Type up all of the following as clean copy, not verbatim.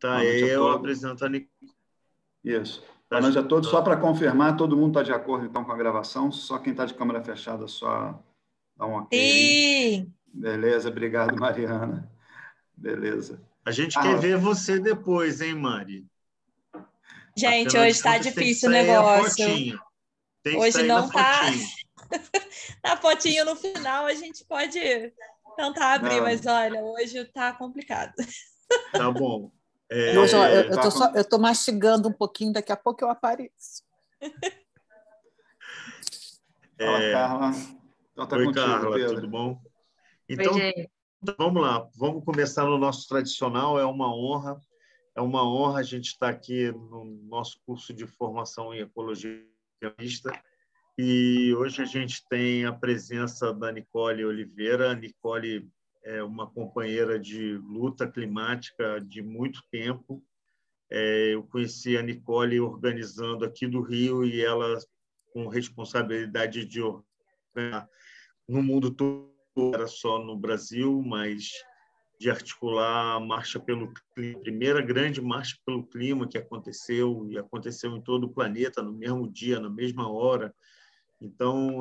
Tá, Boa noite a eu todos. apresento a Nicole. Isso. Boa noite a todos. Só para confirmar, todo mundo está de acordo, então, com a gravação? Só quem está de câmera fechada, só dá um ok aí. Sim! Beleza, obrigado, Mariana. Beleza. A gente quer ver você depois, hein, Mari? Gente, Afinal hoje de está contas, tem que difícil o sair a negócio. fotinho. Tem que Hoje sair não na tá. fotinho. Na fotinho no final a gente pode tentar abrir, Não. mas olha, hoje tá complicado. Tá bom. Hoje, ó, eu tô mastigando um pouquinho, daqui a pouco eu apareço. Fala, Carla. Então tá Oi, contigo, Carla, Pedro. tudo bom? Então, Oi, gente. vamos lá. Vamos começar no nosso tradicional. É uma honra a gente estar aqui no nosso curso de formação em Ecologia Mista. E hoje a gente tem a presença da Nicole Oliveira. A Nicole é uma companheira de luta climática de muito tempo. Eu conheci a Nicole organizando aqui do Rio e ela com responsabilidade de organizar no mundo todo, era só no Brasil, mas de articular a Marcha pelo Clima, a primeira grande Marcha pelo Clima que aconteceu, e aconteceu em todo o planeta, no mesmo dia, na mesma hora. Então,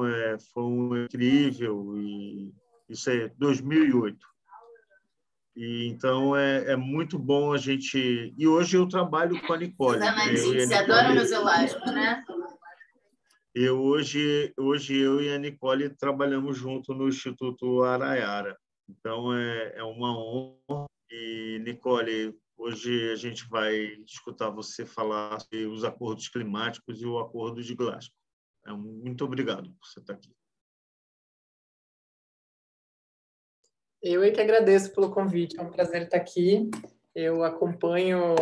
foi incrível, e isso é 2008. E, então, é muito bom a gente... E hoje eu trabalho com a Nicole. Você adora meus elásticos, né? Hoje eu e a Nicole trabalhamos junto no Instituto Araiara. Então, é uma honra. E, Nicole, hoje a gente vai escutar você falar sobre os acordos climáticos e o Acordo de Glasgow. Muito obrigado por você estar aqui. Eu é que agradeço pelo convite, é um prazer estar aqui. Eu acompanho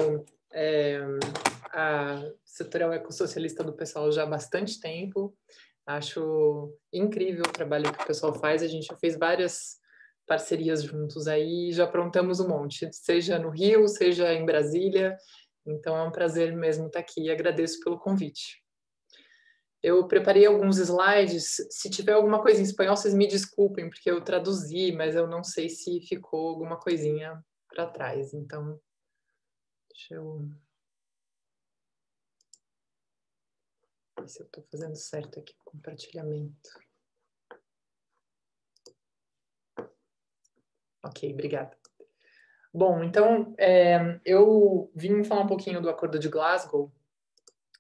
a Setorial Ecossocialista do pessoal já há bastante tempo. Acho incrível o trabalho que o pessoal faz. A gente já fez várias parcerias juntos aí, já aprontamos um monte, seja no Rio, seja em Brasília. Então é um prazer mesmo estar aqui e agradeço pelo convite. Eu preparei alguns slides. Se tiver alguma coisa em espanhol, vocês me desculpem, porque eu traduzi, mas eu não sei se ficou alguma coisinha para trás. Então, deixa eu ver se eu estou fazendo certo aqui o compartilhamento. Ok, obrigada. Bom, então, eu vim falar um pouquinho do Acordo de Glasgow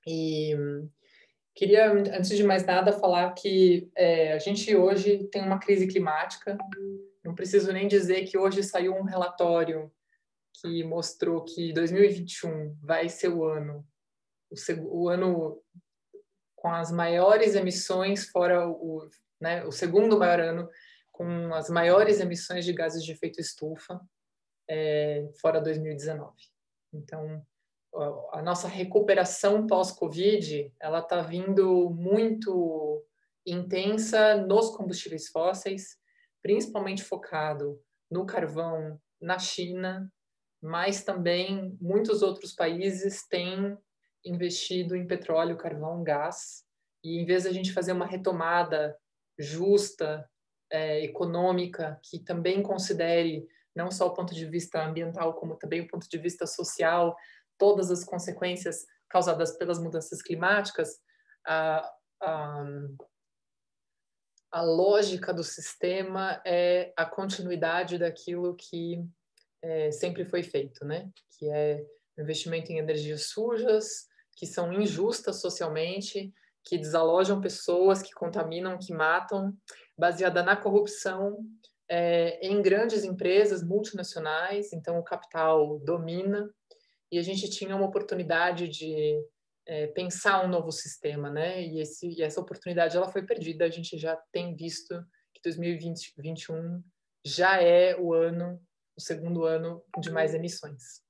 e queria, antes de mais nada, falar que a gente hoje tem uma crise climática. Não preciso nem dizer que hoje saiu um relatório que mostrou que 2021 vai ser o ano com as maiores emissões, fora o segundo maior ano, com as maiores emissões de gases de efeito estufa, fora 2019. Então, a nossa recuperação pós-Covid, ela está vindo muito intensa nos combustíveis fósseis, principalmente focado no carvão na China, mas também muitos outros países têm investido em petróleo, carvão, gás, e em vez de a gente fazer uma retomada justa, econômica, que também considere não só o ponto de vista ambiental, como também o ponto de vista social, todas as consequências causadas pelas mudanças climáticas, a lógica do sistema é a continuidade daquilo que sempre foi feito, né? Que é o investimento em energias sujas, que são injustas socialmente, que desalojam pessoas, que contaminam, que matam, baseada na corrupção, em grandes empresas multinacionais. Então o capital domina, e a gente tinha uma oportunidade de pensar um novo sistema, né? E essa oportunidade ela foi perdida. A gente já tem visto que 2021 já é o segundo ano de mais emissões.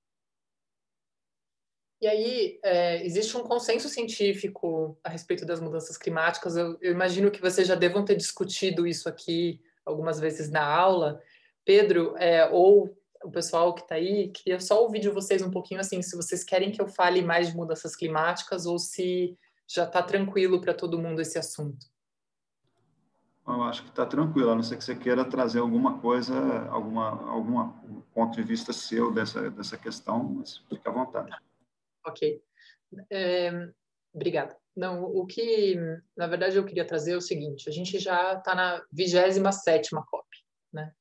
E aí, existe um consenso científico a respeito das mudanças climáticas. Eu imagino que vocês já devam ter discutido isso aqui algumas vezes na aula. Pedro, ou o pessoal que está aí, queria só ouvir de vocês um pouquinho, assim, se vocês querem que eu fale mais de mudanças climáticas ou se já está tranquilo para todo mundo esse assunto. Eu acho que está tranquilo, a não ser que você queira trazer alguma coisa, algum ponto de vista seu dessa questão, mas fique à vontade. Ok. Obrigada. Não, o que, na verdade, eu queria trazer é o seguinte, a gente já está na 27ª COP, né?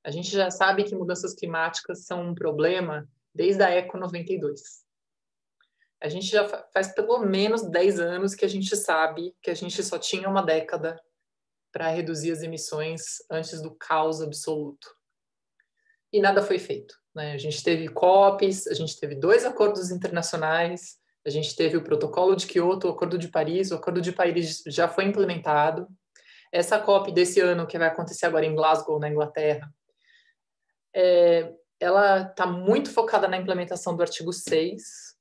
A gente já sabe que mudanças climáticas são um problema desde a ECO 92. A gente já faz pelo menos 10 anos que a gente sabe que a gente só tinha uma década para reduzir as emissões antes do caos absoluto. E nada foi feito, né? A gente teve COPs, a gente teve 2 acordos internacionais, a gente teve o Protocolo de Kyoto, o Acordo de Paris, o Acordo de Paris já foi implementado. Essa COP desse ano, que vai acontecer agora em Glasgow, na Inglaterra, ela está muito focada na implementação do artigo 6.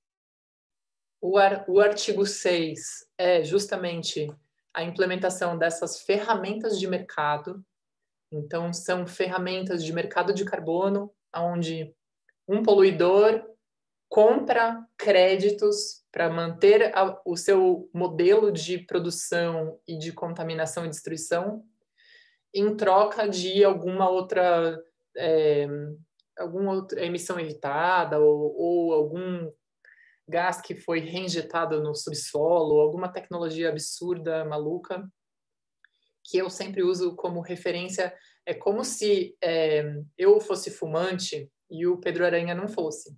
O artigo 6 é justamente a implementação dessas ferramentas de mercado. Então, são ferramentas de mercado de carbono, onde um poluidor compra créditos para manter o seu modelo de produção e de contaminação e destruição, em troca de alguma outra emissão evitada ou algum gás que foi reinjetado no subsolo, alguma tecnologia absurda, maluca, que eu sempre uso como referência. É como se eu fosse fumante e o Pedro Aranha não fosse.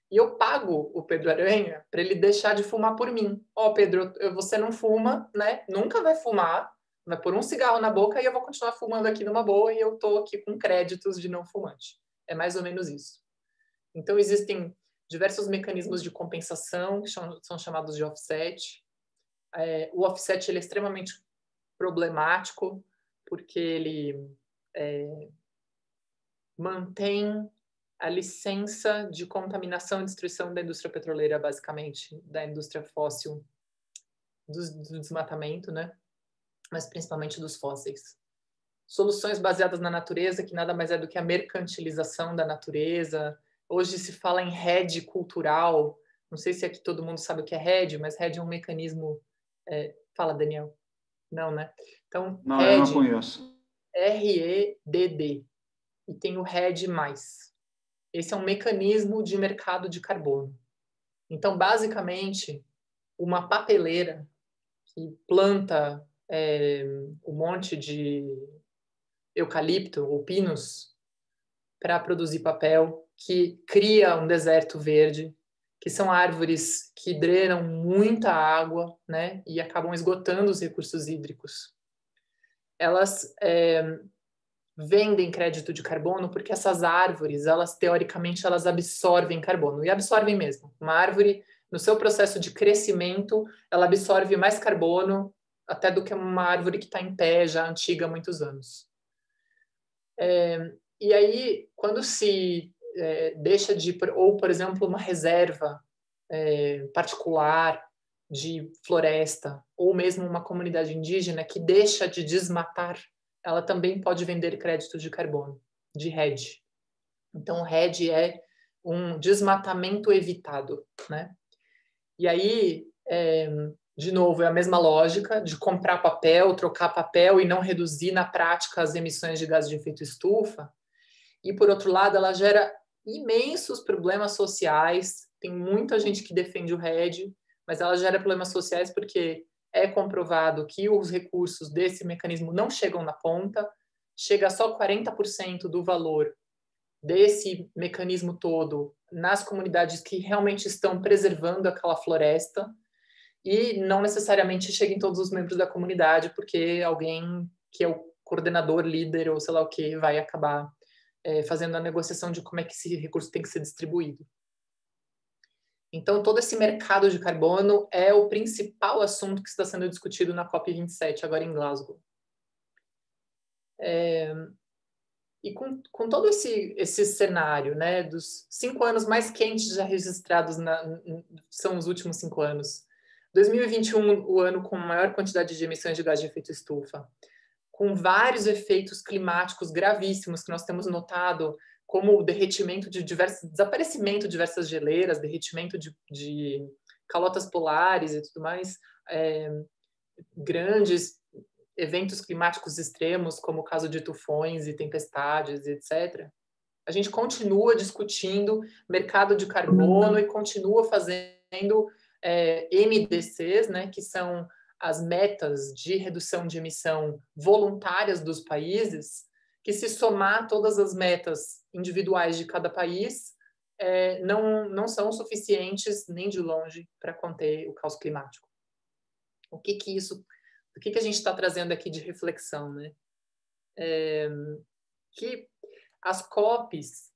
E eu pago o Pedro Aranha para ele deixar de fumar por mim. Pedro, você não fuma, né? Nunca vai fumar, vai pôr um cigarro na boca e eu vou continuar fumando aqui numa boa e eu estou aqui com créditos de não fumante. É mais ou menos isso. Então, existem diversos mecanismos de compensação que são chamados de offset. O offset ele é extremamente problemático porque ele mantém a licença de contaminação e destruição da indústria petroleira, basicamente, da indústria fóssil, do desmatamento, né? Mas principalmente dos fósseis. Soluções baseadas na natureza, que nada mais é do que a mercantilização da natureza. Hoje se fala em hedge cultural. Não sei se aqui todo mundo sabe o que é hedge, mas hedge é um mecanismo... Fala, Daniel. Não, né? Então, não, hedge, eu não conheço. REDD. E tem o hedge+. Esse é um mecanismo de mercado de carbono. Então, basicamente, uma papeleira que planta um monte de eucalipto ou pinos para produzir papel, que cria um deserto verde, que são árvores que drenam muita água, né, e acabam esgotando os recursos hídricos. Elas vendem crédito de carbono porque essas árvores, teoricamente, elas absorvem carbono. E absorvem mesmo. Uma árvore, no seu processo de crescimento, ela absorve mais carbono até do que uma árvore que está em pé, já antiga há muitos anos. E aí, quando se deixa de... Ou, por exemplo, uma reserva particular de floresta, ou mesmo uma comunidade indígena que deixa de desmatar, ela também pode vender créditos de carbono, de hedge. Então, o hedge é um desmatamento evitado, né? E aí, de novo, é a mesma lógica de comprar papel, trocar papel e não reduzir na prática as emissões de gases de efeito estufa. E, por outro lado, ela gera imensos problemas sociais. Tem muita gente que defende o hedge, mas ela gera problemas sociais porque é comprovado que os recursos desse mecanismo não chegam na ponta, chega só 40% do valor desse mecanismo todo nas comunidades que realmente estão preservando aquela floresta e não necessariamente chega em todos os membros da comunidade, porque alguém que é o coordenador, líder ou sei lá o que vai acabar fazendo a negociação de como é que esse recurso tem que ser distribuído. Então, todo esse mercado de carbono é o principal assunto que está sendo discutido na COP27, agora em Glasgow. E com todo esse cenário, né, dos 5 anos mais quentes já registrados, são os últimos 5 anos. 2021, o ano com maior quantidade de emissões de gás de efeito estufa, com vários efeitos climáticos gravíssimos que nós temos notado, como o derretimento de desaparecimento de diversas geleiras, derretimento de calotas polares e tudo mais, grandes eventos climáticos extremos, como o caso de tufões e tempestades, etc., a gente continua discutindo mercado de carbono e continua fazendo MDCs, né, que são as metas de redução de emissão voluntárias dos países, que se somar todas as metas individuais de cada país, não são suficientes nem de longe para conter o caos climático. O que a gente está trazendo aqui de reflexão, né? Que as COPs,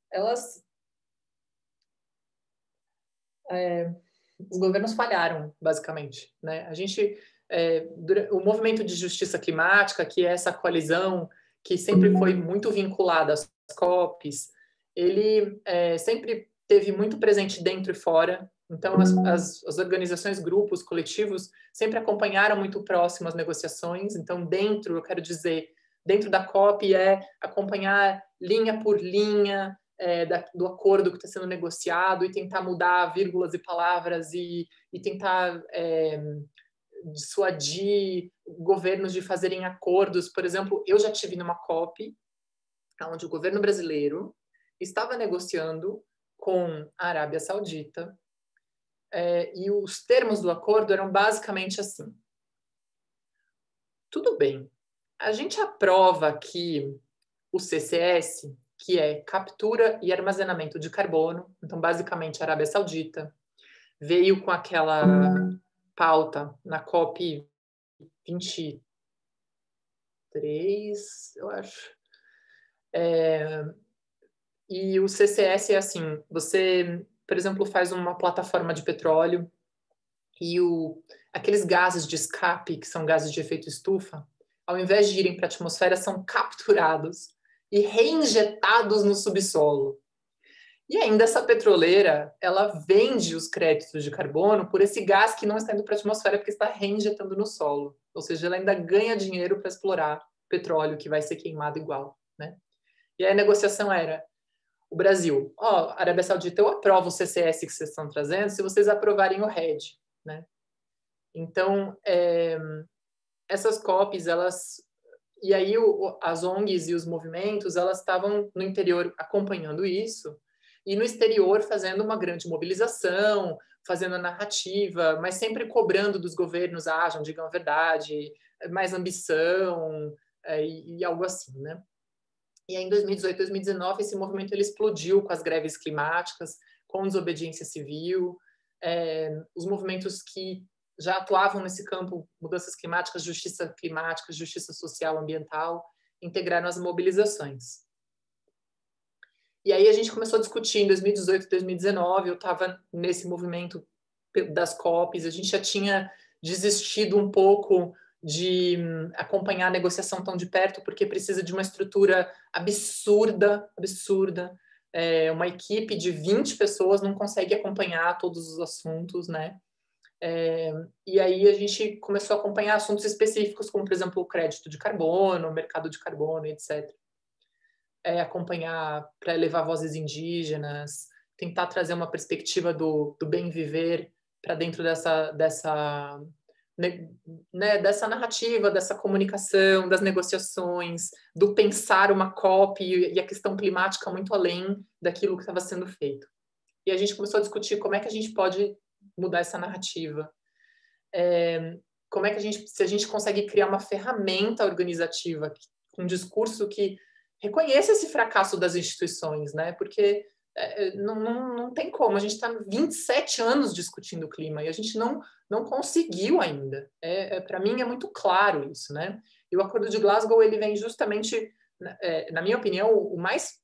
os governos falharam, basicamente, né? O movimento de justiça climática, que é essa coalizão que sempre foi muito vinculada às COPs, ele sempre teve muito presente dentro e fora. Então, as organizações, grupos, coletivos sempre acompanharam muito próximo as negociações. Então, eu quero dizer, dentro da COP acompanhar linha por linha do acordo que está sendo negociado e tentar mudar vírgulas e palavras e tentar dissuadir governos de fazerem acordos. Por exemplo, eu já estive numa COP onde o governo brasileiro estava negociando com a Arábia Saudita e os termos do acordo eram basicamente assim: tudo bem, a gente aprova que o CCS, que é captura e armazenamento de carbono, então basicamente a Arábia Saudita veio com aquela pauta na COP 23, eu acho. E o CCS é assim, você, por exemplo, faz uma plataforma de petróleo e aqueles gases de escape, que são gases de efeito estufa, ao invés de irem para a atmosfera, são capturados e reinjetados no subsolo. E ainda essa petroleira, ela vende os créditos de carbono por esse gás que não está indo para a atmosfera porque está reinjetando no solo. Ou seja, ela ainda ganha dinheiro para explorar petróleo que vai ser queimado igual, né? E aí a negociação era: o Brasil, Arábia Saudita, eu aprovo o CCS que vocês estão trazendo se vocês aprovarem o RED, né? Então, essas COPs, e aí as ONGs e os movimentos, elas estavam no interior acompanhando isso, e no exterior fazendo uma grande mobilização, fazendo a narrativa, mas sempre cobrando dos governos: ajam, digam a verdade, mais ambição, e algo assim, né? E aí, em 2018, 2019, esse movimento ele explodiu com as greves climáticas, com desobediência civil, os movimentos que já atuavam nesse campo, mudanças climáticas, justiça social, ambiental, integraram as mobilizações. E aí a gente começou a discutir em 2018, 2019, eu estava nesse movimento das COPs, a gente já tinha desistido um pouco de acompanhar a negociação tão de perto, porque precisa de uma estrutura absurda. Uma equipe de 20 pessoas não consegue acompanhar todos os assuntos, né? E aí a gente começou a acompanhar assuntos específicos, como, por exemplo, o crédito de carbono, o mercado de carbono, etc. Acompanhar para elevar vozes indígenas, tentar trazer uma perspectiva do bem viver para dentro dessa narrativa, dessa comunicação, das negociações, do pensar uma COP e a questão climática muito além daquilo que estava sendo feito. E a gente começou a discutir como é que a gente pode mudar essa narrativa. Como é que se a gente consegue criar uma ferramenta organizativa com um discurso que reconheça esse fracasso das instituições, né? Porque não tem como. A gente está 27 anos discutindo o clima e a gente não conseguiu ainda. Para mim é muito claro isso, né? E o Acordo de Glasgow ele vem justamente, na minha opinião, o mais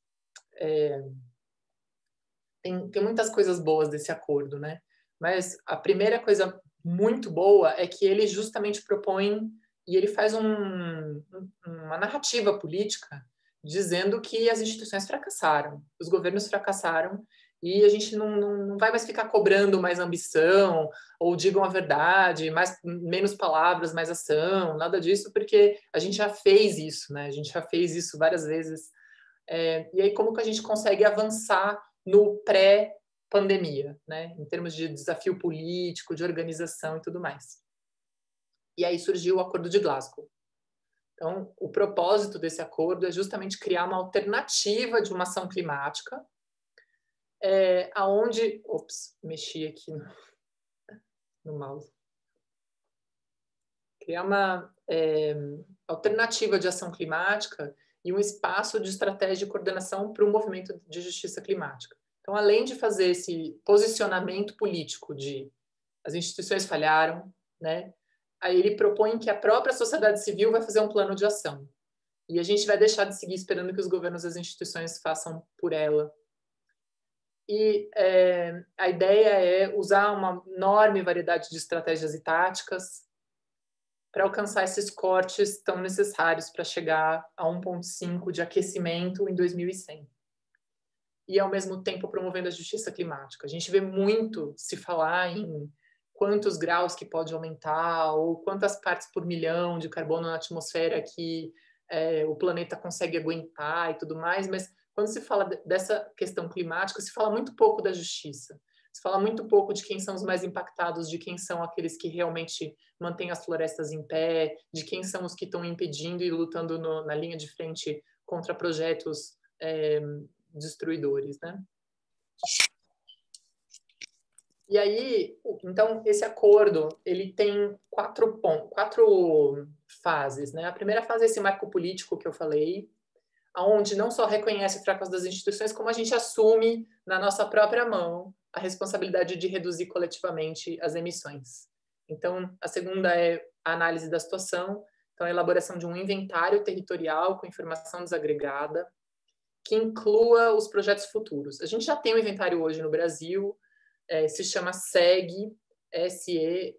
tem muitas coisas boas desse acordo, né? Mas a primeira coisa muito boa é que ele justamente propõe e ele faz uma narrativa política dizendo que as instituições fracassaram, os governos fracassaram e a gente não vai mais ficar cobrando mais ambição ou digam a verdade, menos palavras, mais ação, nada disso, porque a gente já fez isso, né? A gente já fez isso várias vezes. E aí como que a gente consegue avançar no pré-pandemia, né? Em termos de desafio político, de organização e tudo mais. E aí surgiu o Acordo de Glasgow. Então, o propósito desse acordo é justamente criar uma alternativa de uma ação climática, aonde... Ops, mexi aqui no mouse. Criar uma alternativa de ação climática e um espaço de estratégia e coordenação para o movimento de justiça climática. Então, além de fazer esse posicionamento político de as instituições falharam, né? Aí ele propõe que a própria sociedade civil vai fazer um plano de ação. E a gente vai deixar de seguir esperando que os governos e as instituições façam por ela. E a ideia é usar uma enorme variedade de estratégias e táticas para alcançar esses cortes tão necessários para chegar a 1,5 de aquecimento em 2100. E, ao mesmo tempo, promovendo a justiça climática. A gente vê muito se falar em quantos graus que pode aumentar ou quantas partes por milhão de carbono na atmosfera que o planeta consegue aguentar e tudo mais, mas quando se fala dessa questão climática, se fala muito pouco da justiça. Se fala muito pouco de quem são os mais impactados, de quem são aqueles que realmente mantêm as florestas em pé, de quem são os que estão impedindo e lutando na linha de frente contra projetos destruidores, né? E aí, então, esse acordo, ele tem quatro fases, né? A primeira fase é esse marco político que eu falei, onde não só reconhece o fracasso das instituições, como a gente assume na nossa própria mão a responsabilidade de reduzir coletivamente as emissões. Então, a segunda é a análise da situação, então a elaboração de um inventário territorial com informação desagregada, que inclua os projetos futuros. A gente já tem um inventário hoje no Brasil, se chama SEG, S-E-E-G,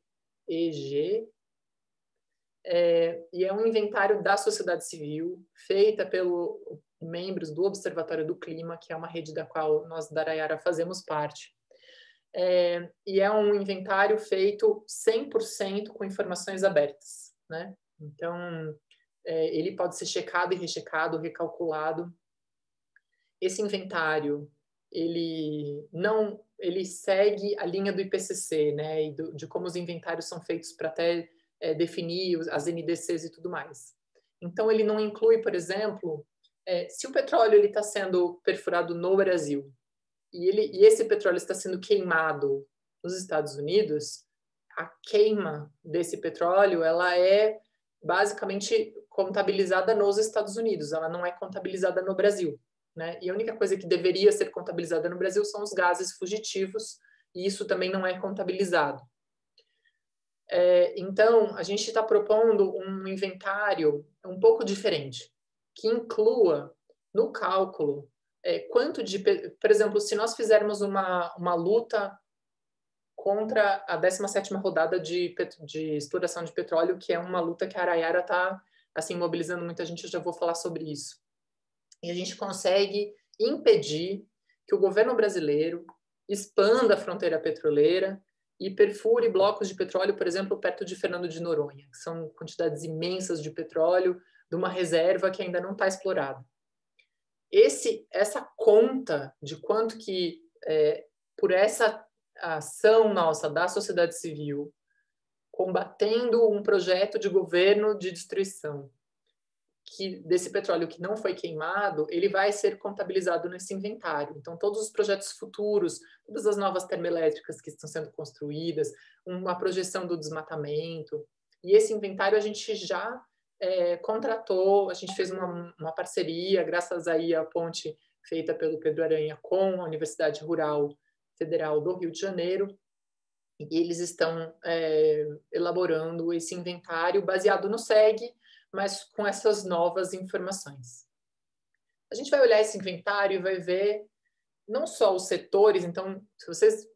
e é um inventário da sociedade civil, feita pelos membros do Observatório do Clima, que é uma rede da qual nós da Araiara fazemos parte. E é um inventário feito 100% com informações abertas, né? Então, ele pode ser checado e rechecado, recalculado. Esse inventário, ele segue a linha do IPCC, né? E de como os inventários são feitos para até definir as NDCs e tudo mais. Então, ele não inclui, por exemplo, se o petróleo está sendo perfurado no Brasil e esse petróleo está sendo queimado nos Estados Unidos, a queima desse petróleo ela é basicamente contabilizada nos Estados Unidos, ela não é contabilizada no Brasil, né? E a única coisa que deveria ser contabilizada no Brasil são os gases fugitivos, e isso também não é contabilizado. Então, a gente está propondo um inventário um pouco diferente, que inclua no cálculo quanto de... Por exemplo, se nós fizermos uma luta contra a 17ª rodada de exploração de petróleo, que é uma luta que a Araiara está assim, mobilizando muita gente, eu já vou falar sobre isso. E a gente consegue impedir que o governo brasileiro expanda a fronteira petroleira e perfure blocos de petróleo, por exemplo, perto de Fernando de Noronha, que são quantidades imensas de petróleo de uma reserva que ainda não está explorada. Essa conta de quanto que, por essa ação nossa da sociedade civil, combatendo um projeto de governo de destruição, desse petróleo que não foi queimado, ele vai ser contabilizado nesse inventário. Então, todos os projetos futuros, todas as novas termoelétricas que estão sendo construídas, uma projeção do desmatamento. E esse inventário a gente já contratou, a gente fez uma parceria, graças aí à ponte feita pelo Pedro Aranha com a Universidade Rural Federal do Rio de Janeiro, e eles estão elaborando esse inventário baseado no SEG, mas com essas novas informações. A gente vai olhar esse inventário e vai ver não só os setores, então,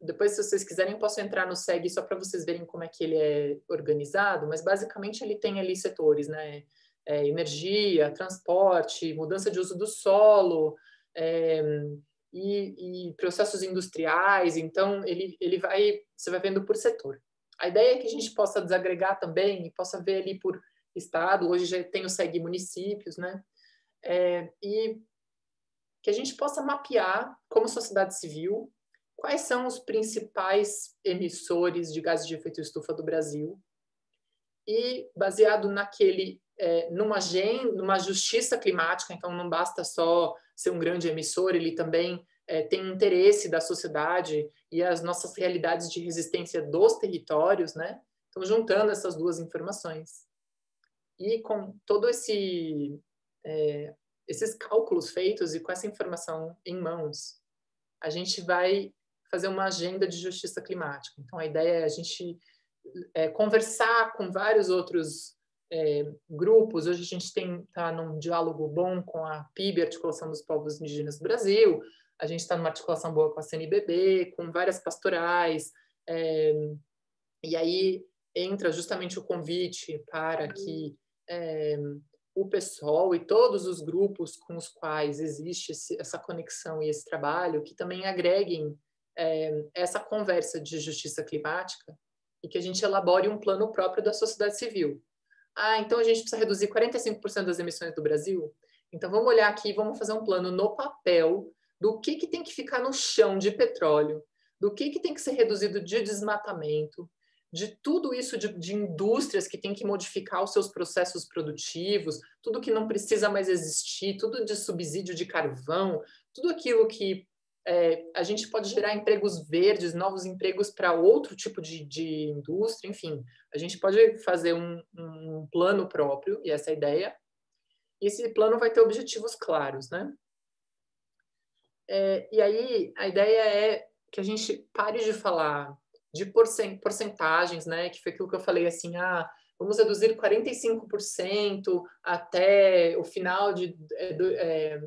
depois, se vocês quiserem, eu posso entrar no SEG só para vocês verem como é que ele é organizado, mas basicamente ele tem ali setores, né? Energia, transporte, mudança de uso do solo, e processos industriais, então você vai vendo por setor. A ideia é que a gente possa desagregar também e possa ver ali por estado, hoje já tem o SEG municípios, né? E que a gente possa mapear, como sociedade civil, quais são os principais emissores de gases de efeito estufa do Brasil e, baseado naquele numa justiça climática, então não basta só ser um grande emissor, ele também tem interesse da sociedade e as nossas realidades de resistência dos territórios, né? Então, juntando essas duas informações. E com todo esses cálculos feitos e com essa informação em mãos, a gente vai fazer uma agenda de justiça climática. Então, a ideia é a gente conversar com vários outros grupos. Hoje a gente está num diálogo bom com a PIB, Articulação dos Povos Indígenas do Brasil. A gente está numa articulação boa com a CNBB, com várias pastorais. E aí entra justamente o convite para que o PSOL e todos os grupos com os quais existe essa conexão e esse trabalho, que também agreguem essa conversa de justiça climática e que a gente elabore um plano próprio da sociedade civil. Então a gente precisa reduzir 45% das emissões do Brasil? Então vamos olhar aqui e vamos fazer um plano no papel do que tem que ficar no chão de petróleo, do que tem que ser reduzido de desmatamento, de tudo isso de indústrias que tem que modificar os seus processos produtivos, tudo que não precisa mais existir, tudo de subsídio de carvão, tudo aquilo que a gente pode gerar empregos verdes, novos empregos para outro tipo de indústria, enfim. A gente pode fazer um plano próprio, e essa é a ideia. E esse plano vai ter objetivos claros, né? E aí, a ideia é que a gente pare de falar de porcentagens, né? Que foi aquilo que eu falei, assim, vamos reduzir 45% até o final de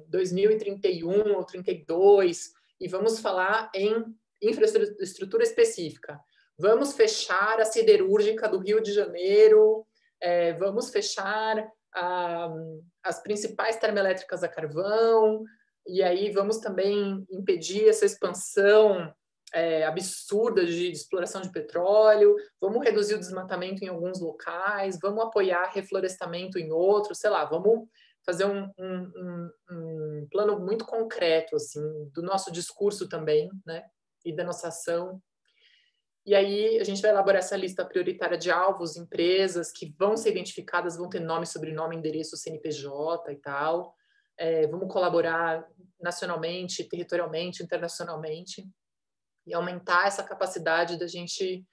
2031 ou 32, e vamos falar em infraestrutura específica. Vamos fechar a siderúrgica do Rio de Janeiro, vamos fechar as principais termoelétricas a carvão, e aí vamos também impedir essa expansão absurda de exploração de petróleo, vamos reduzir o desmatamento em alguns locais, vamos apoiar reflorestamento em outros, sei lá, vamos fazer um plano muito concreto, assim, do nosso discurso também, né, e da nossa ação. E aí a gente vai elaborar essa lista prioritária de alvos, empresas que vão ser identificadas, vão ter nome, sobrenome, endereço, CNPJ e tal. Vamos colaborar nacionalmente, territorialmente, internacionalmente, e aumentar essa capacidade da gente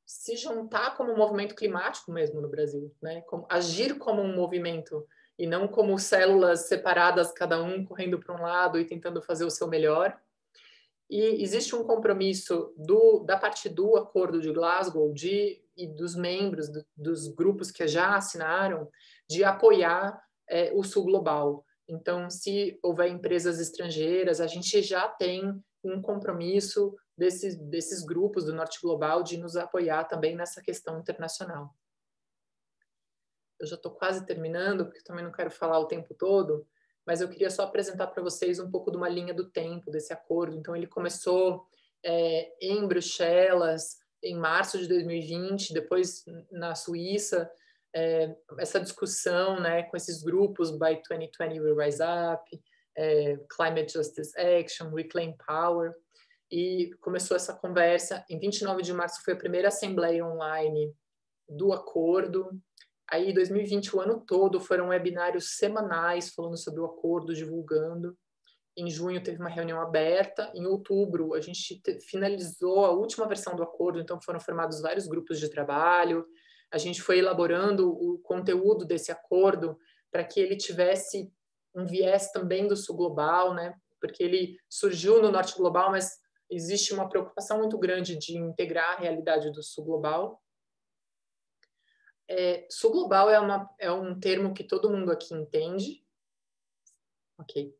se juntar como um movimento climático mesmo no Brasil, né? Agir como um movimento e não como células separadas, cada um correndo para um lado e tentando fazer o seu melhor. E existe um compromisso da parte do Acordo de Glasgow e dos membros dos grupos que já assinaram de apoiar o Sul Global. Então, se houver empresas estrangeiras, a gente já tem um compromisso desses grupos do Norte Global de nos apoiar também nessa questão internacional. Eu já estou quase terminando, porque também não quero falar o tempo todo, mas eu queria só apresentar para vocês um pouco de uma linha do tempo desse acordo. Então, ele começou em Bruxelas, em março de 2020, depois na Suíça, essa discussão, né, com esses grupos, By 2020 We Rise Up, Climate Justice Action, Reclaim Power, e começou essa conversa. Em 29 de março foi a primeira assembleia online do acordo. Aí, em 2020, o ano todo, foram webinários semanais falando sobre o acordo, divulgando. Em junho, teve uma reunião aberta. Em outubro, a gente finalizou a última versão do acordo, então foram formados vários grupos de trabalho. A gente foi elaborando o conteúdo desse acordo para que ele tivesse um viés também do Sul Global, né? Porque ele surgiu no Norte Global, mas existe uma preocupação muito grande de integrar a realidade do Sul Global. Sul Global é um termo que todo mundo aqui entende. Ok.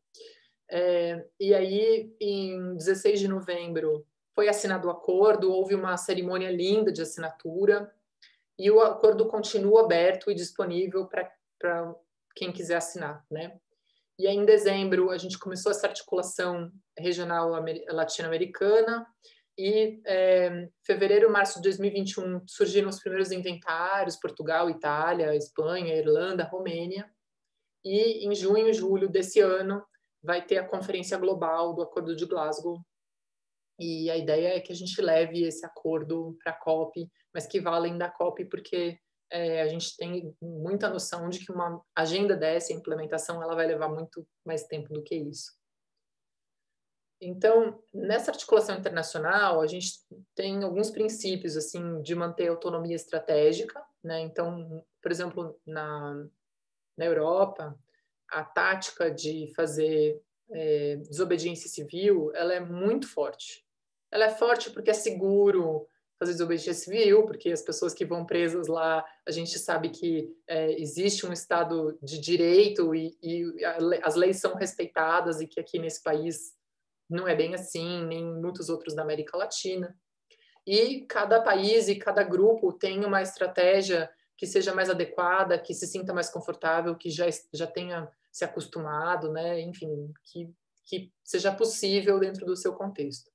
E aí, em 16 de novembro, foi assinado o acordo, houve uma cerimônia linda de assinatura, e o acordo continua aberto e disponível para quem quiser assinar, né? E aí, em dezembro, a gente começou essa articulação regional latino-americana, e fevereiro e março de 2021 surgiram os primeiros inventários, Portugal, Itália, Espanha, Irlanda, Romênia, e em junho e julho desse ano vai ter a Conferência Global do Acordo de Glasgow, e a ideia é que a gente leve esse acordo para a COP, mas que vá além da COP, porque a gente tem muita noção de que uma agenda dessa, a implementação, ela vai levar muito mais tempo do que isso. Então, nessa articulação internacional, a gente tem alguns princípios assim de manter autonomia estratégica, né? Então, por exemplo, na Europa, a tática de fazer desobediência civil, ela é muito forte. Ela é forte porque é seguro fazer desobediência civil, porque as pessoas que vão presas lá, a gente sabe que existe um Estado de direito e as leis são respeitadas e que aqui nesse país não é bem assim, nem em muitos outros da América Latina. E cada país e cada grupo tem uma estratégia que seja mais adequada, que se sinta mais confortável, que já tenha se acostumado, né? Enfim, que seja possível dentro do seu contexto.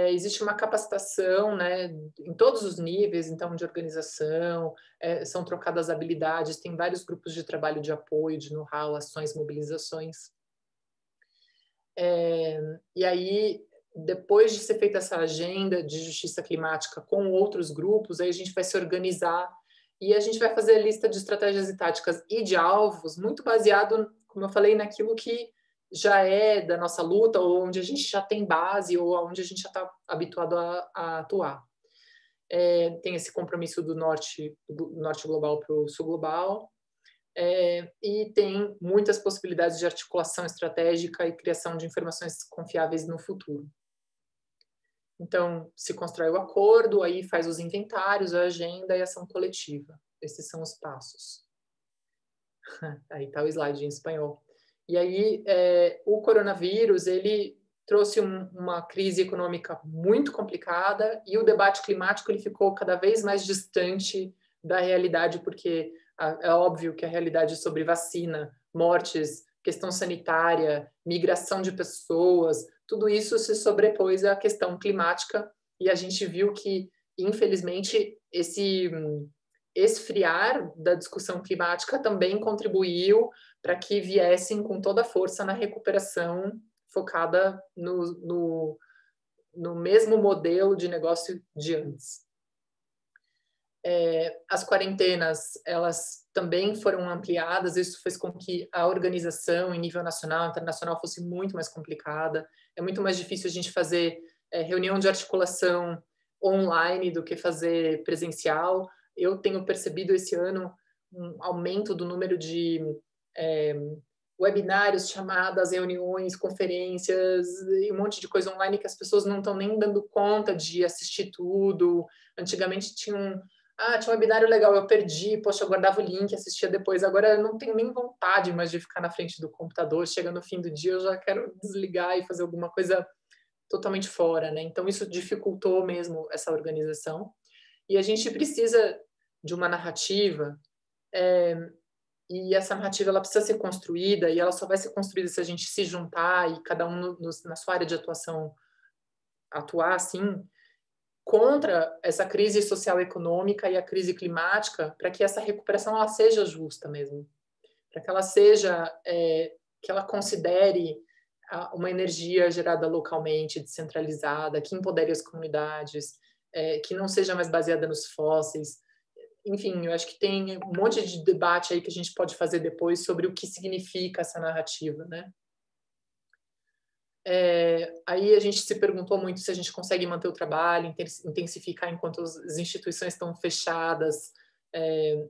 Existe uma capacitação, né, em todos os níveis, então, de organização, são trocadas habilidades, tem vários grupos de trabalho de apoio, de know-how, ações, mobilizações. E aí, depois de ser feita essa agenda de justiça climática com outros grupos, aí a gente vai se organizar e a gente vai fazer a lista de estratégias e táticas e de alvos, muito baseado, como eu falei, naquilo que já é da nossa luta, ou onde a gente já tem base, ou onde a gente já está habituado a atuar. Tem esse compromisso do norte global para o sul global, e tem muitas possibilidades de articulação estratégica e criação de informações confiáveis no futuro. Então, se constrói o acordo, aí faz os inventários, a agenda e a ação coletiva. Esses são os passos. Aí está o slide em espanhol. E aí, o coronavírus, ele trouxe uma crise econômica muito complicada e o debate climático ele ficou cada vez mais distante da realidade, porque é óbvio que a realidade sobre vacina, mortes, questão sanitária, migração de pessoas, tudo isso se sobrepôs à questão climática e a gente viu que, infelizmente, esse esfriar da discussão climática também contribuiu para que viessem com toda a força na recuperação focada no mesmo modelo de negócio de antes. As quarentenas, elas também foram ampliadas, isso fez com que a organização em nível nacional, internacional fosse muito mais complicada. É muito mais difícil a gente fazer reunião de articulação online do que fazer presencial. Eu tenho percebido esse ano um aumento do número de webinários, chamadas, reuniões, conferências, e um monte de coisa online que as pessoas não estão nem dando conta de assistir tudo. Antigamente tinha um webinário legal, eu perdi, poxa, eu guardava o link, assistia depois. Agora eu não tenho nem vontade mais de ficar na frente do computador. Chega no fim do dia, eu já quero desligar e fazer alguma coisa totalmente fora, né? Então isso dificultou mesmo essa organização. E a gente precisa de uma narrativa, e essa narrativa ela precisa ser construída, e ela só vai ser construída se a gente se juntar e cada um na sua área de atuação atuar assim, contra essa crise social e econômica e a crise climática, para que essa recuperação ela seja justa mesmo, para que ela seja, que ela considere uma energia gerada localmente, descentralizada, que empodere as comunidades, que não seja mais baseada nos fósseis. Enfim, eu acho que tem um monte de debate aí que a gente pode fazer depois sobre o que significa essa narrativa, né? Aí a gente se perguntou muito se a gente consegue manter o trabalho, intensificar enquanto as instituições estão fechadas,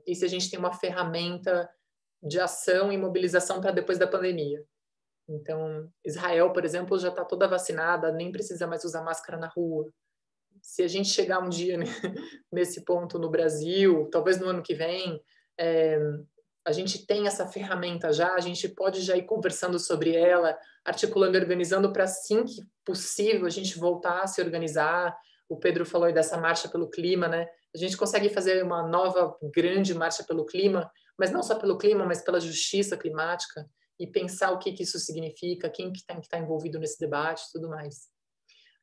e se a gente tem uma ferramenta de ação e mobilização para depois da pandemia. Então, Israel, por exemplo, já está toda vacinada, nem precisa mais usar máscara na rua. Se a gente chegar um dia nesse ponto no Brasil, talvez no ano que vem, a gente tem essa ferramenta já, a gente pode já ir conversando sobre ela, articulando e organizando para, assim que possível, a gente voltar a se organizar. O Pedro falou aí dessa marcha pelo clima, né? A gente consegue fazer uma nova grande marcha pelo clima, mas não só pelo clima, mas pela justiça climática, e pensar o que isso significa, quem que tá envolvido nesse debate e tudo mais.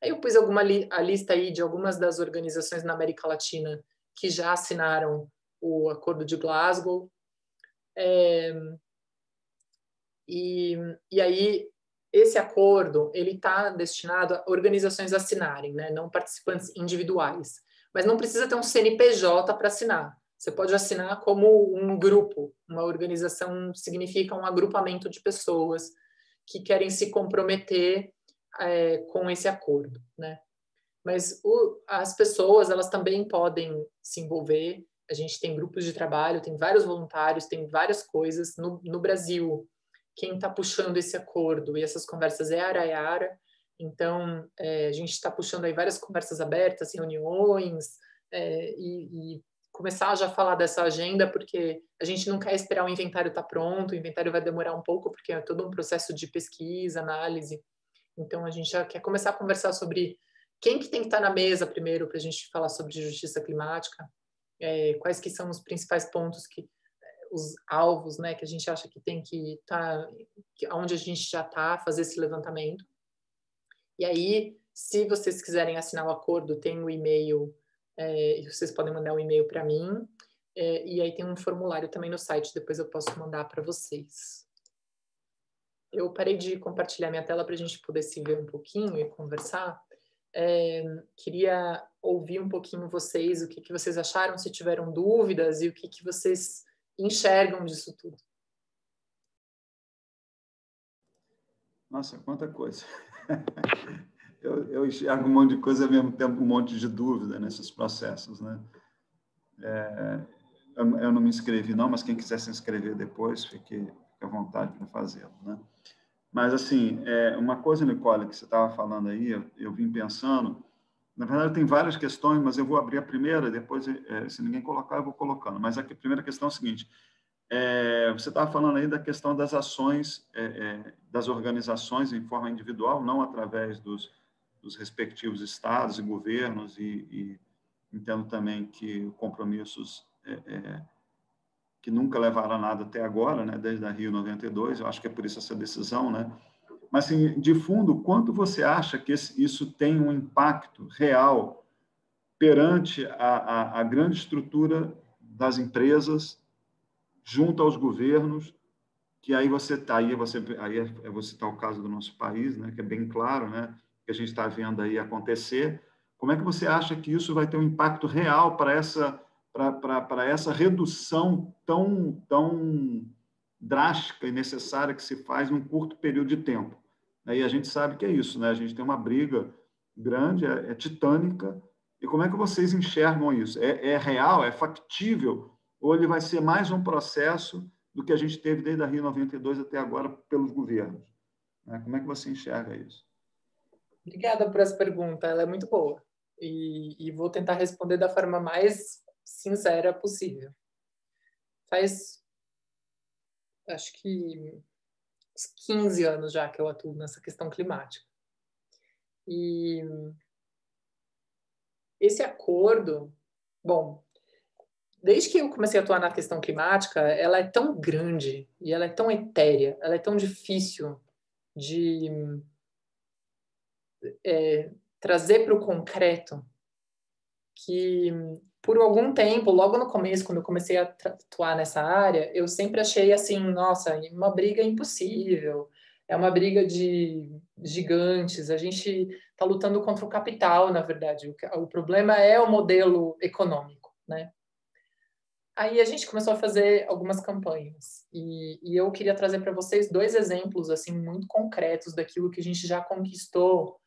Aí eu pus a lista aí de algumas das organizações na América Latina que já assinaram o Acordo de Glasgow. E aí, esse acordo ele está destinado a organizações assinarem, né? Não participantes individuais. Mas não precisa ter um CNPJ para assinar. Você pode assinar como um grupo. Uma organização significa um agrupamento de pessoas que querem se comprometer com esse acordo, né? Mas as pessoas, elas também podem se envolver. A gente tem grupos de trabalho, tem vários voluntários, tem várias coisas. No Brasil, quem está puxando esse acordo e essas conversas é a Araiara. Então, a gente está puxando aí várias conversas abertas, reuniões, e começar a já falar dessa agenda, porque a gente não quer esperar o inventário estar pronto, o inventário vai demorar um pouco, porque é todo um processo de pesquisa, análise. Então, a gente já quer começar a conversar sobre quem que tem que estar na mesa primeiro para a gente falar sobre justiça climática, quais que são os principais pontos, os alvos, né, que a gente acha que tem que estar, onde a gente já está, fazer esse levantamento. E aí, se vocês quiserem assinar o acordo, tem o e-mail, e vocês podem mandar um e-mail para mim, e aí tem um formulário também no site, depois eu posso mandar para vocês. Eu parei de compartilhar minha tela para a gente poder se ver um pouquinho e conversar. Queria ouvir um pouquinho vocês, o que vocês acharam, se tiveram dúvidas e o que vocês enxergam disso tudo. Nossa, quanta coisa. Eu enxergo um monte de coisa ao mesmo tempo, um monte de dúvida nesses processos, né? Eu não me inscrevi, não, mas quem quiser se inscrever depois, fique à vontade para fazê-lo, né? Mas, assim, uma coisa, Nicole, que você estava falando aí, eu vim pensando, na verdade, tem várias questões, mas eu vou abrir a primeira, depois, se ninguém colocar, eu vou colocando. Mas a primeira questão é a seguinte, você estava falando aí da questão das ações das organizações em forma individual, não através dos respectivos estados e governos, e entendo também que compromissos que nunca levaram a nada até agora, né, desde a Rio 92, eu acho que é por isso essa decisão, né? Mas, assim, de fundo, quanto você acha que isso tem um impacto real perante a grande estrutura das empresas junto aos governos, que aí você está aí eu vou citar o caso do nosso país, né, que é bem claro, né, que a gente está vendo aí acontecer. Como é que você acha que isso vai ter um impacto real para essa redução tão drástica e necessária que se faz num curto período de tempo? Aí a gente sabe que é isso, né? A gente tem uma briga grande, titânica. E como é que vocês enxergam isso? É real? É factível? Ou ele vai ser mais um processo do que a gente teve desde a Rio 92 até agora pelos governos? Como é que você enxerga isso? Obrigada por essa pergunta, ela é muito boa. E vou tentar responder da forma mais sincera possível. Faz, acho que, uns 15 anos já que eu atuo nessa questão climática. E esse acordo, bom, desde que eu comecei a atuar na questão climática, ela é tão grande e ela é tão etérea, ela é tão difícil de trazer para o concreto, que por algum tempo, logo no começo, quando eu comecei a atuar nessa área, eu sempre achei assim, nossa, uma briga impossível, é uma briga de gigantes, a gente está lutando contra o capital, na verdade, o problema é o modelo econômico, né? Aí a gente começou a fazer algumas campanhas e eu queria trazer para vocês 2 exemplos assim muito concretos daquilo que a gente já conquistou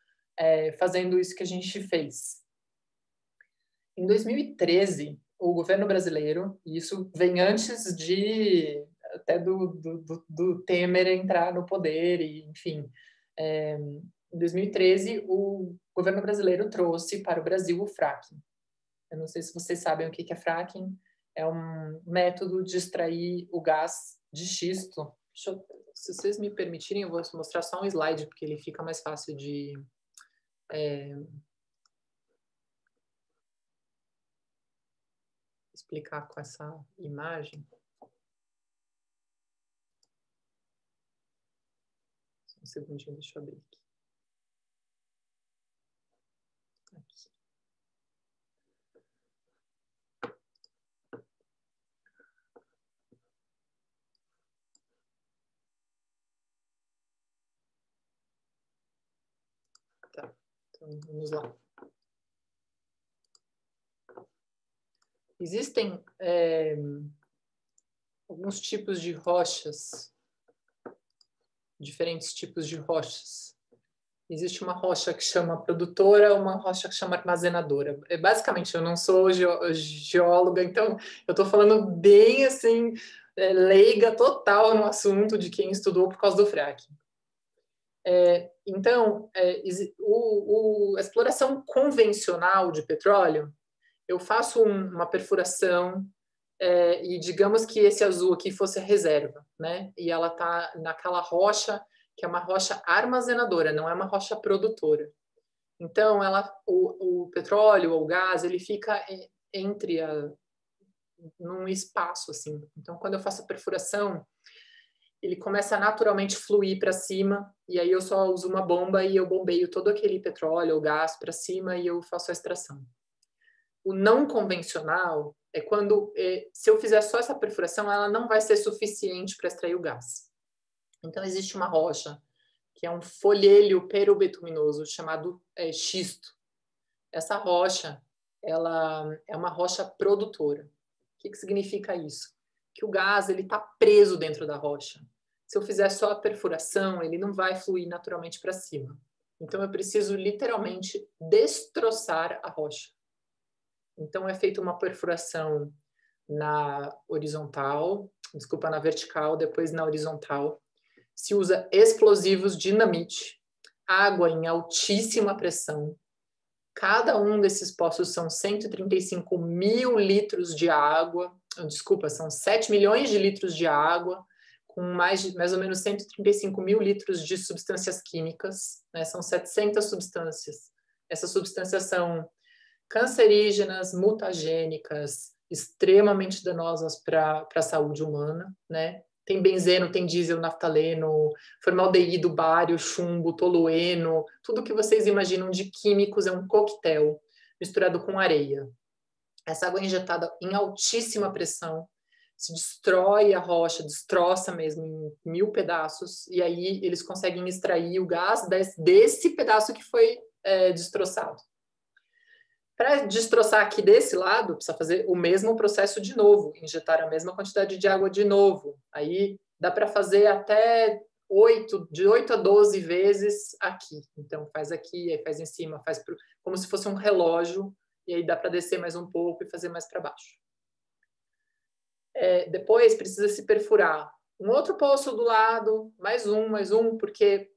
fazendo isso que a gente fez. Em 2013, o governo brasileiro, e isso vem antes até do Temer entrar no poder, e, enfim, em 2013, o governo brasileiro trouxe para o Brasil o fracking. Eu não sei se vocês sabem o que é fracking. É um método de extrair o gás de xisto. Se vocês me permitirem, eu vou mostrar só um slide, porque ele fica mais fácil de explicar com essa imagem. Só um segundinho, deixa eu abrir aqui. Tá, então vamos lá. Existem alguns tipos de rochas, diferentes tipos de rochas. Existe uma rocha que chama produtora, uma rocha que chama armazenadora. Basicamente, eu não sou geóloga, então eu estou falando bem assim, leiga total no assunto de quem estudou por causa do fracking. Então, a exploração convencional de petróleo, eu faço uma perfuração e digamos que esse azul aqui fosse a reserva, né? E ela está naquela rocha que é uma rocha armazenadora, não é uma rocha produtora. Então, o petróleo ou o gás, ele fica num espaço, assim. Então, quando eu faço a perfuração, ele começa a naturalmente fluir para cima, e aí eu só uso uma bomba e eu bombeio todo aquele petróleo ou gás para cima e eu faço a extração. O não convencional é quando, se eu fizer só essa perfuração, ela não vai ser suficiente para extrair o gás. Então, existe uma rocha, que é um folhêlio perobetuminoso, chamado xisto. Essa rocha, ela é uma rocha produtora. O que significa isso? Que o gás está preso dentro da rocha. Se eu fizer só a perfuração, ele não vai fluir naturalmente para cima. Então, eu preciso literalmente destroçar a rocha. Então, é feita uma perfuração na vertical, depois na horizontal. Se usa explosivos, dinamite, água em altíssima pressão. Cada um desses poços são 135 mil litros de água, são 7 milhões de litros de água, com mais ou menos 135 mil litros de substâncias químicas, né? São 700 substâncias. Essas substâncias são cancerígenas, mutagênicas, extremamente danosas para a saúde humana, né? Tem benzeno, tem diesel, naftaleno, formaldeído, bário, chumbo, tolueno, tudo que vocês imaginam de químicos é um coquetel misturado com areia. Essa água é injetada em altíssima pressão, se destrói a rocha, destroça mesmo em 1000 pedaços, e aí eles conseguem extrair o gás desse pedaço que foi destroçado. Para destroçar aqui desse lado, precisa fazer o mesmo processo de novo, injetar a mesma quantidade de água de novo. Aí dá para fazer até de 8 a 12 vezes aqui. Então faz aqui, aí faz em cima, como se fosse um relógio, e aí dá para descer mais um pouco e fazer mais para baixo. Depois precisa se perfurar um outro poço do lado, mais um, porque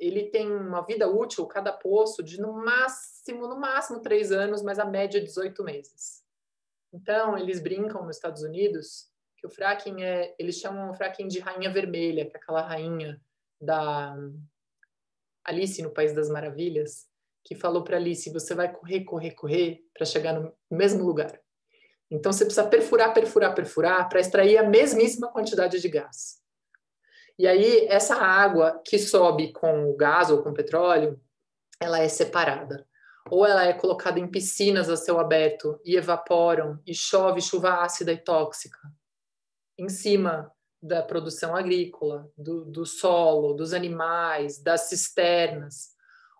ele tem uma vida útil, cada poço, de no máximo 3 anos, mas a média 18 meses. Então, eles brincam nos Estados Unidos que o fracking eles chamam o fracking de rainha vermelha, que é aquela rainha da Alice no País das Maravilhas, que falou para Alice, você vai correr para chegar no mesmo lugar. Então, você precisa perfurar para extrair a mesmíssima quantidade de gás. E aí, essa água que sobe com o gás ou com o petróleo, ela é separada. Ou ela é colocada em piscinas a céu aberto e evaporam, e chove chuva ácida e tóxica em cima da produção agrícola, do solo, dos animais, das cisternas.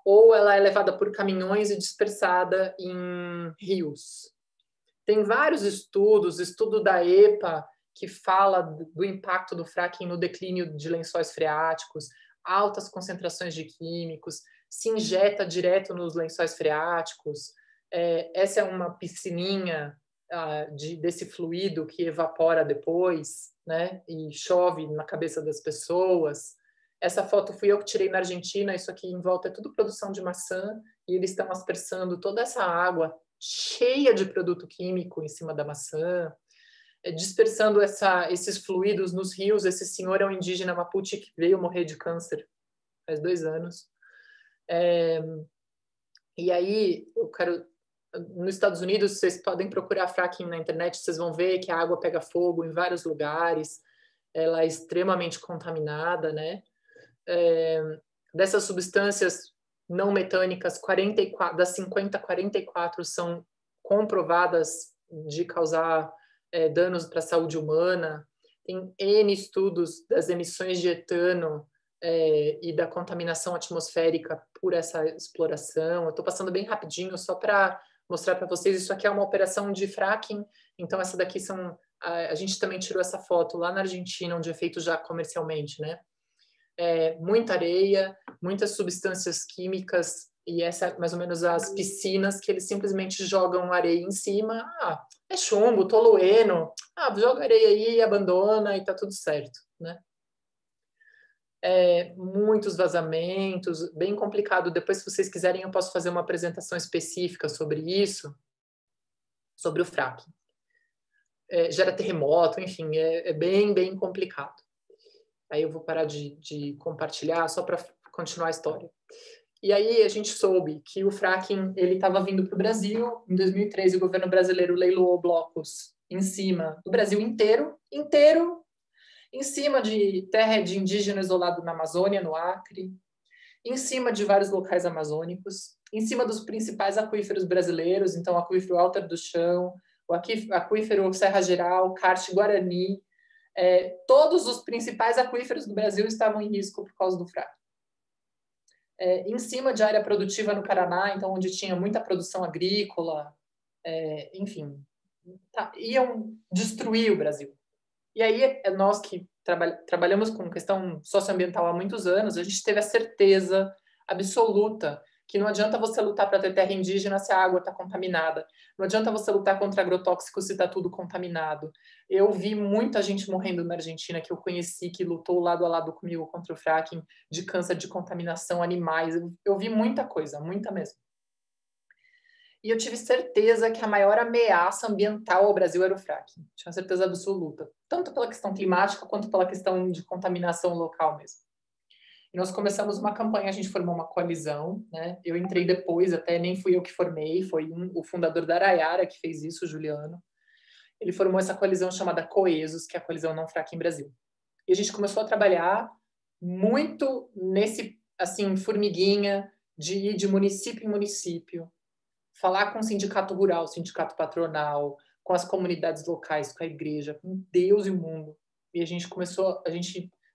Ou ela é levada por caminhões e dispersada em rios. Tem vários estudo da EPA, que fala do impacto do fracking no declínio de lençóis freáticos, altas concentrações de químicos, se injeta direto nos lençóis freáticos. Essa é uma piscininha desse fluido que evapora depois, né? E chove na cabeça das pessoas. Essa foto fui eu que tirei na Argentina, isso aqui em volta é tudo produção de maçã, e eles estão aspersando toda essa água cheia de produto químico em cima da maçã, dispersando esses fluidos nos rios. Esse senhor é um indígena Mapuche que veio morrer de câncer faz 2 anos. E aí, nos Estados Unidos, vocês podem procurar fracking na internet, vocês vão ver que a água pega fogo em vários lugares, ela é extremamente contaminada, né? Dessas substâncias não metânicas, 44, das 50, 44 são comprovadas de causar danos para a saúde humana. Tem N estudos das emissões de etano e da contaminação atmosférica por essa exploração. Eu estou passando bem rapidinho só para mostrar para vocês. Isso aqui é uma operação de fracking, então essa daqui a gente também tirou essa foto lá na Argentina, onde é feito já comercialmente, né? Muita areia, muitas substâncias químicas, e essa é mais ou menos as piscinas que eles simplesmente jogam areia em cima. É chumbo, tolueno, joga areia aí, abandona e tá tudo certo, né? Muitos vazamentos, bem complicado. Depois, se vocês quiserem, eu posso fazer uma apresentação específica sobre isso, sobre o fracking. Gera terremoto, enfim, é bem complicado. Aí eu vou parar de compartilhar só para continuar a história. E aí a gente soube que o fracking ele estava vindo para o Brasil. Em 2013, o governo brasileiro leiloou blocos em cima do Brasil inteiro, em cima de terra de indígena isolado na Amazônia, no Acre, em cima de vários locais amazônicos, em cima dos principais aquíferos brasileiros, então o aquífero Alter do Chão, o aquífero Serra Geral, Carte Guarani, todos os principais aquíferos do Brasil estavam em risco por causa do fracking. Em cima de área produtiva no Paraná, então onde tinha muita produção agrícola, enfim, iam destruir o Brasil. E aí, nós que trabalhamos com questão socioambiental há muitos anos, a gente teve a certeza absoluta que não adianta você lutar para ter terra indígena se a água está contaminada. Não adianta você lutar contra agrotóxicos se está tudo contaminado. Eu vi muita gente morrendo na Argentina que eu conheci, que lutou lado a lado comigo contra o fracking, de câncer, de contaminação, animais. Eu vi muita coisa, muita mesmo. E eu tive certeza que a maior ameaça ambiental ao Brasil era o fracking. Tinha certeza absoluta. Tanto pela questão climática, quanto pela questão de contaminação local mesmo. E nós começamos uma campanha, a gente formou uma coalizão, né? Eu entrei depois, até nem fui eu que formei, foi o fundador da Araiara que fez isso, o Juliano. Ele formou essa coalizão chamada Coesos, que é a Coalizão Não Fracking Brasil. E a gente começou a trabalhar muito nesse, assim, formiguinha, de ir de município em município, falar com o sindicato rural, o sindicato patronal, com as comunidades locais, com a igreja, com Deus e o mundo. E a gente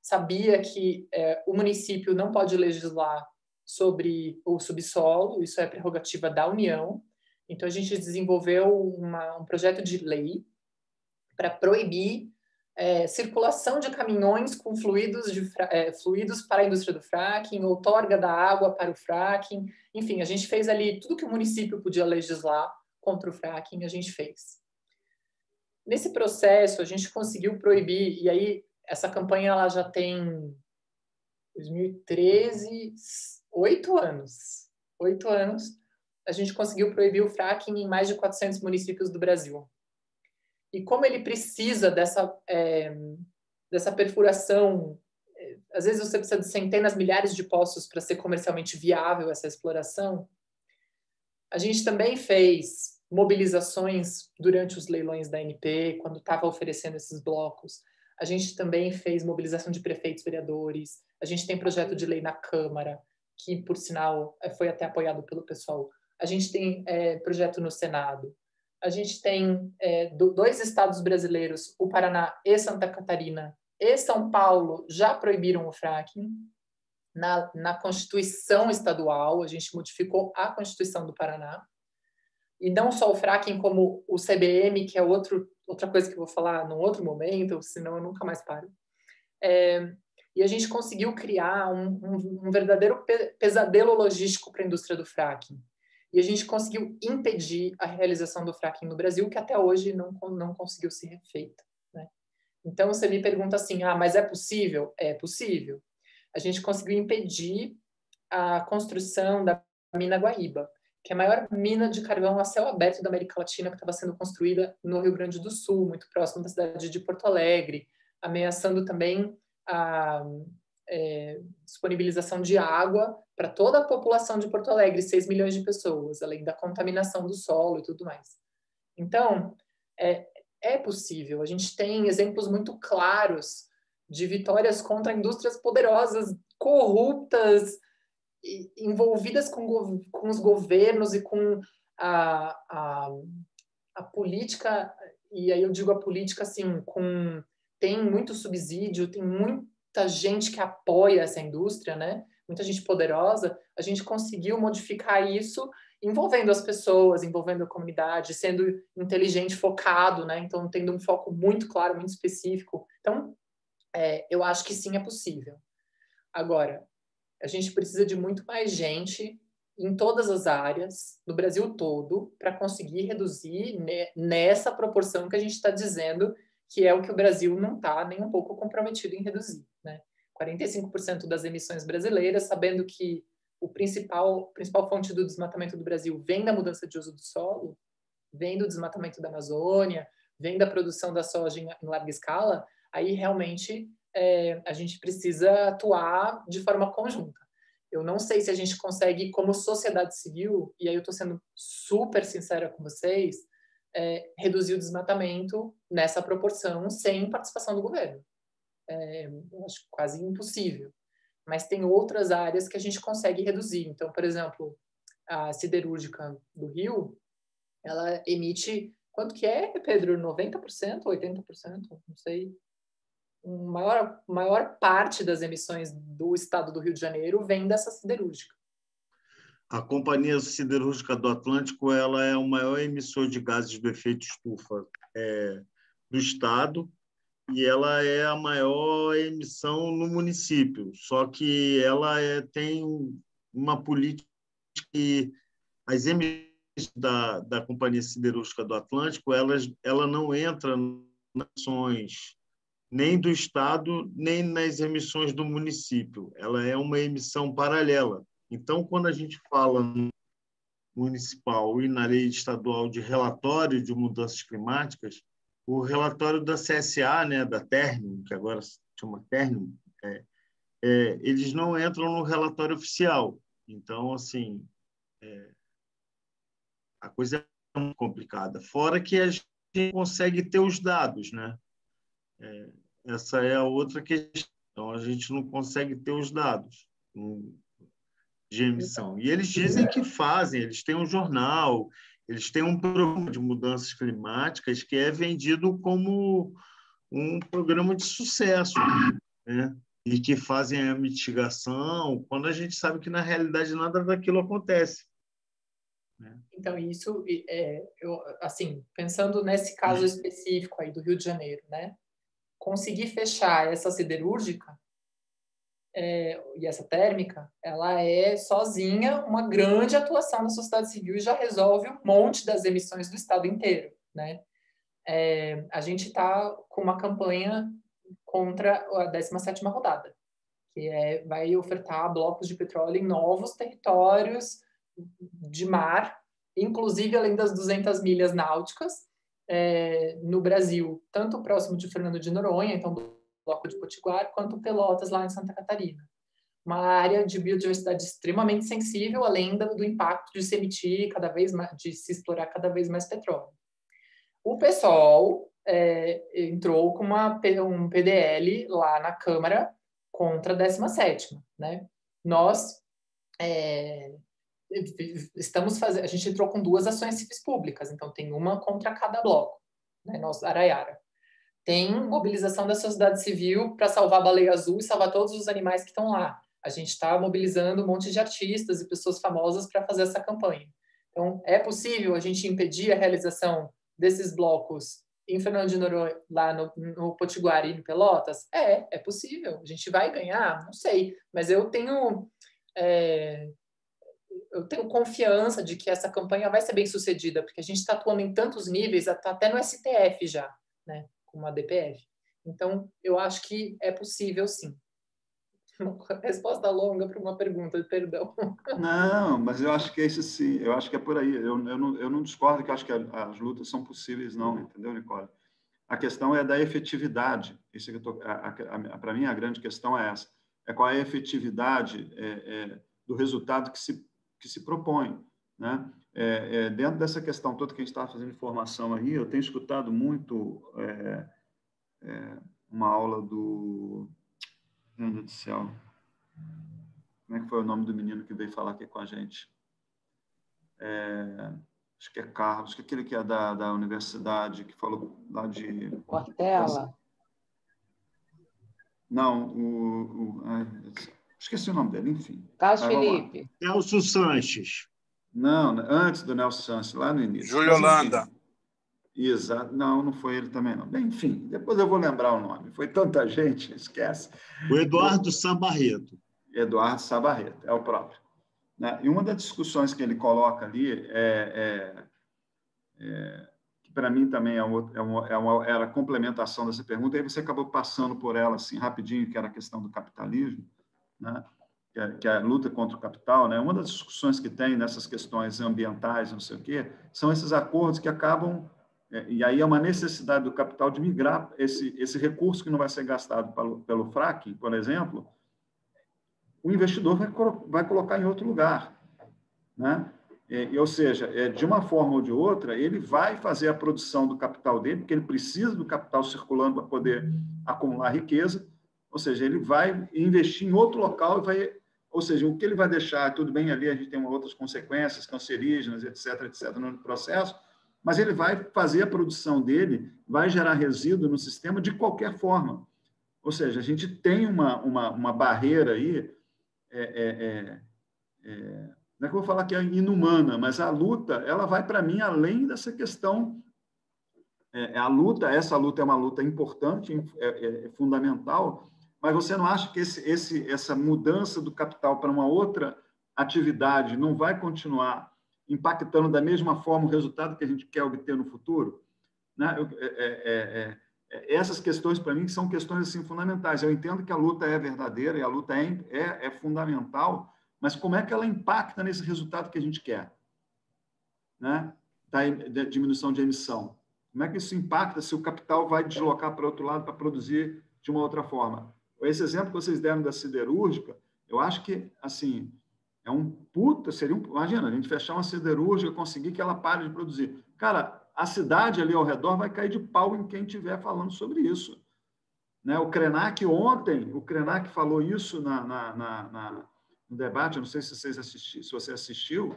sabia que o município não pode legislar sobre o subsolo, isso é prerrogativa da União. Então, a gente desenvolveu um projeto de lei para proibir circulação de caminhões com fluidos para a indústria do fracking, outorga da água para o fracking. Enfim, a gente fez ali tudo que o município podia legislar contra o fracking, a gente fez. Nesse processo, a gente conseguiu proibir, e aí essa campanha ela já tem 2013, 8 anos. 8 anos, a gente conseguiu proibir o fracking em mais de 400 municípios do Brasil. E como ele precisa dessa perfuração, às vezes você precisa de centenas, milhares de poços para ser comercialmente viável essa exploração, a gente também fez mobilizações durante os leilões da ANP, quando estava oferecendo esses blocos. A gente também fez mobilização de prefeitos, vereadores. A gente tem projeto de lei na Câmara, que, por sinal, foi até apoiado pelo pessoal. A gente tem projeto no Senado. A gente tem 2 estados brasileiros, o Paraná e Santa Catarina e São Paulo, já proibiram o fracking. Na Constituição estadual, a gente modificou a Constituição do Paraná. E não só o fracking, como o CBM, que é outra coisa que eu vou falar num outro momento, senão eu nunca mais paro. E a gente conseguiu criar um verdadeiro pesadelo logístico para a indústria do fracking. E a gente conseguiu impedir a realização do fracking no Brasil, que até hoje não conseguiu ser feita, né? Então, você me pergunta assim, mas é possível? É possível. A gente conseguiu impedir a construção da mina Guaíba, que é a maior mina de carvão a céu aberto da América Latina, que estava sendo construída no Rio Grande do Sul, muito próximo da cidade de Porto Alegre, ameaçando também a disponibilização de água para toda a população de Porto Alegre, 6 milhões de pessoas, além da contaminação do solo e tudo mais. Então, é possível. A gente tem exemplos muito claros de vitórias contra indústrias poderosas, corruptas, envolvidas com os governos e com a política, e aí eu digo a política assim, tem muito subsídio, tem muita gente que apoia essa indústria, né? muita gente poderosa, a gente conseguiu modificar isso envolvendo as pessoas, envolvendo a comunidade, sendo inteligente, focado, né? Então, tendo um foco muito claro, muito específico. Então, eu acho que sim, é possível. Agora, a gente precisa de muito mais gente em todas as áreas, no Brasil todo, para conseguir reduzir nessa proporção que a gente está dizendo, que é o que o Brasil não está nem um pouco comprometido em reduzir, né? 45% das emissões brasileiras, sabendo que a principal fonte do desmatamento do Brasil vem da mudança de uso do solo, vem do desmatamento da Amazônia, vem da produção da soja em larga escala, aí realmente a gente precisa atuar de forma conjunta. Eu não sei se a gente consegue, como sociedade civil, e aí eu estou sendo super sincera com vocês, reduzir o desmatamento nessa proporção sem participação do governo. Eu acho quase impossível. Mas tem outras áreas que a gente consegue reduzir. Então, por exemplo, a siderúrgica do Rio, ela emite, quanto que é, Pedro? 90%, 80%? Não sei. Maior parte das emissões do estado do Rio de Janeiro vem dessa siderúrgica. A Companhia Siderúrgica do Atlântico ela é o maior emissor de gases do efeito estufa do estado, e ela é a maior emissão no município, só que ela tem uma política que as emissões da Companhia Siderúrgica do Atlântico ela não entra nas emissões nem do Estado, nem nas emissões do município. Ela é uma emissão paralela. Então, quando a gente fala no municipal e na lei estadual de relatório de mudanças climáticas, o relatório da CSA, né, da Ternium, que agora se chama Ternium, eles não entram no relatório oficial. Então, assim, a coisa é muito complicada. Fora que a gente consegue ter os dados, né? Essa é a outra questão. Então, a gente não consegue ter os dados de emissão. E eles dizem que fazem, eles têm um jornal, eles têm um programa de mudanças climáticas que é vendido como um programa de sucesso, né? E que fazem a mitigação, quando a gente sabe que, na realidade, nada daquilo acontece. Né? Então, isso, assim, pensando nesse caso específico aí do Rio de Janeiro, né? Conseguir fechar essa siderúrgica e essa térmica, ela é sozinha uma grande atuação da sociedade civil e já resolve um monte das emissões do estado inteiro, né? A gente está com uma campanha contra a 17ª rodada, que vai ofertar blocos de petróleo em novos territórios de mar, inclusive além das 200 milhas náuticas, no Brasil, tanto próximo de Fernando de Noronha, então do bloco de Potiguar, quanto Pelotas, lá em Santa Catarina. Uma área de biodiversidade extremamente sensível, além do impacto de se emitir cada vez mais, de se explorar cada vez mais petróleo. O PSOL entrou com um PDL lá na Câmara contra a 17ª, né? Nós a gente entrou com 2 ações civis públicas, então tem uma contra cada bloco, né? Nosso Araiara. Tem mobilização da sociedade civil para salvar a baleia azul e salvar todos os animais que estão lá. A gente está mobilizando um monte de artistas e pessoas famosas para fazer essa campanha. Então, é possível a gente impedir a realização desses blocos em Fernando de Noronha, lá no Potiguar e em Pelotas? É possível. A gente vai ganhar? Não sei. Mas eu tenho confiança de que essa campanha vai ser bem sucedida, porque a gente está atuando em tantos níveis, até no STF já, né, com a DPF. Então, eu acho que é possível, sim. Uma resposta longa para uma pergunta, perdão. Não, mas eu acho que é isso sim, eu acho que é por aí. Eu não discordo que acho que as lutas são possíveis, não, entendeu, Nicole? A questão é da efetividade. Isso que para mim, a grande questão é essa. É qual é a efetividade do resultado que se propõe, né? Dentro dessa questão toda que a gente estava fazendo de formação aí, eu tenho escutado muito uma aula do... Meu Deus do céu. Como é que foi o nome do menino que veio falar aqui com a gente? Acho que é Carlos, que é aquele que é da universidade, que falou lá de... Portela. Não, ai, meu Deus do céu. Esqueci o nome dele, enfim. Carlos Mas vamos lá. Felipe. Nelson Sanches. Não, antes do Nelson Sanches, lá no início. Júlio Holanda. Exato. Não foi ele também, não. Bem, enfim, depois eu vou lembrar o nome. Foi tanta gente, esquece. O Eduardo Sabarreto. Eduardo Sabarreto, é o próprio. Né? E uma das discussões que ele coloca ali que para mim também era a complementação dessa pergunta, aí você acabou passando por ela assim rapidinho, que era a questão do capitalismo, né? Que é a luta contra o capital, né? Uma das discussões que tem nessas questões ambientais, não sei o quê, são esses acordos que acabam, e aí é uma necessidade do capital de migrar esse recurso que não vai ser gastado pelo fracking, por exemplo, o investidor vai colocar em outro lugar, né? Ou seja, de uma forma ou de outra, ele vai fazer a produção do capital dele, porque ele precisa do capital circulando para poder acumular riqueza, ou seja, ele vai investir em outro local e vai, ou seja, o que ele vai deixar, tudo bem, ali a gente tem outras consequências cancerígenas, etc, no processo, mas ele vai fazer a produção dele, vai gerar resíduo no sistema de qualquer forma. Ou seja, a gente tem uma barreira aí, não é que eu vou falar que é inumana, mas a luta, ela vai, para mim, além dessa questão. Essa luta é uma luta importante, é fundamental, mas você não acha que essa mudança do capital para uma outra atividade não vai continuar impactando da mesma forma o resultado que a gente quer obter no futuro? Né? Essas questões, para mim, são questões assim, fundamentais. Eu entendo que a luta é verdadeira e a luta é fundamental, mas como é que ela impacta nesse resultado que a gente quer? Né? Da diminuição de emissão. Como é que isso impacta se o capital vai deslocar para outro lado para produzir de uma outra forma? Esse exemplo que vocês deram da siderúrgica, eu acho que, assim, imagina, a gente fechar uma siderúrgica, conseguir que ela pare de produzir. Cara, a cidade ali ao redor vai cair de pau em quem estiver falando sobre isso. Né? O Krenak falou isso no debate, eu não sei se você assistiu,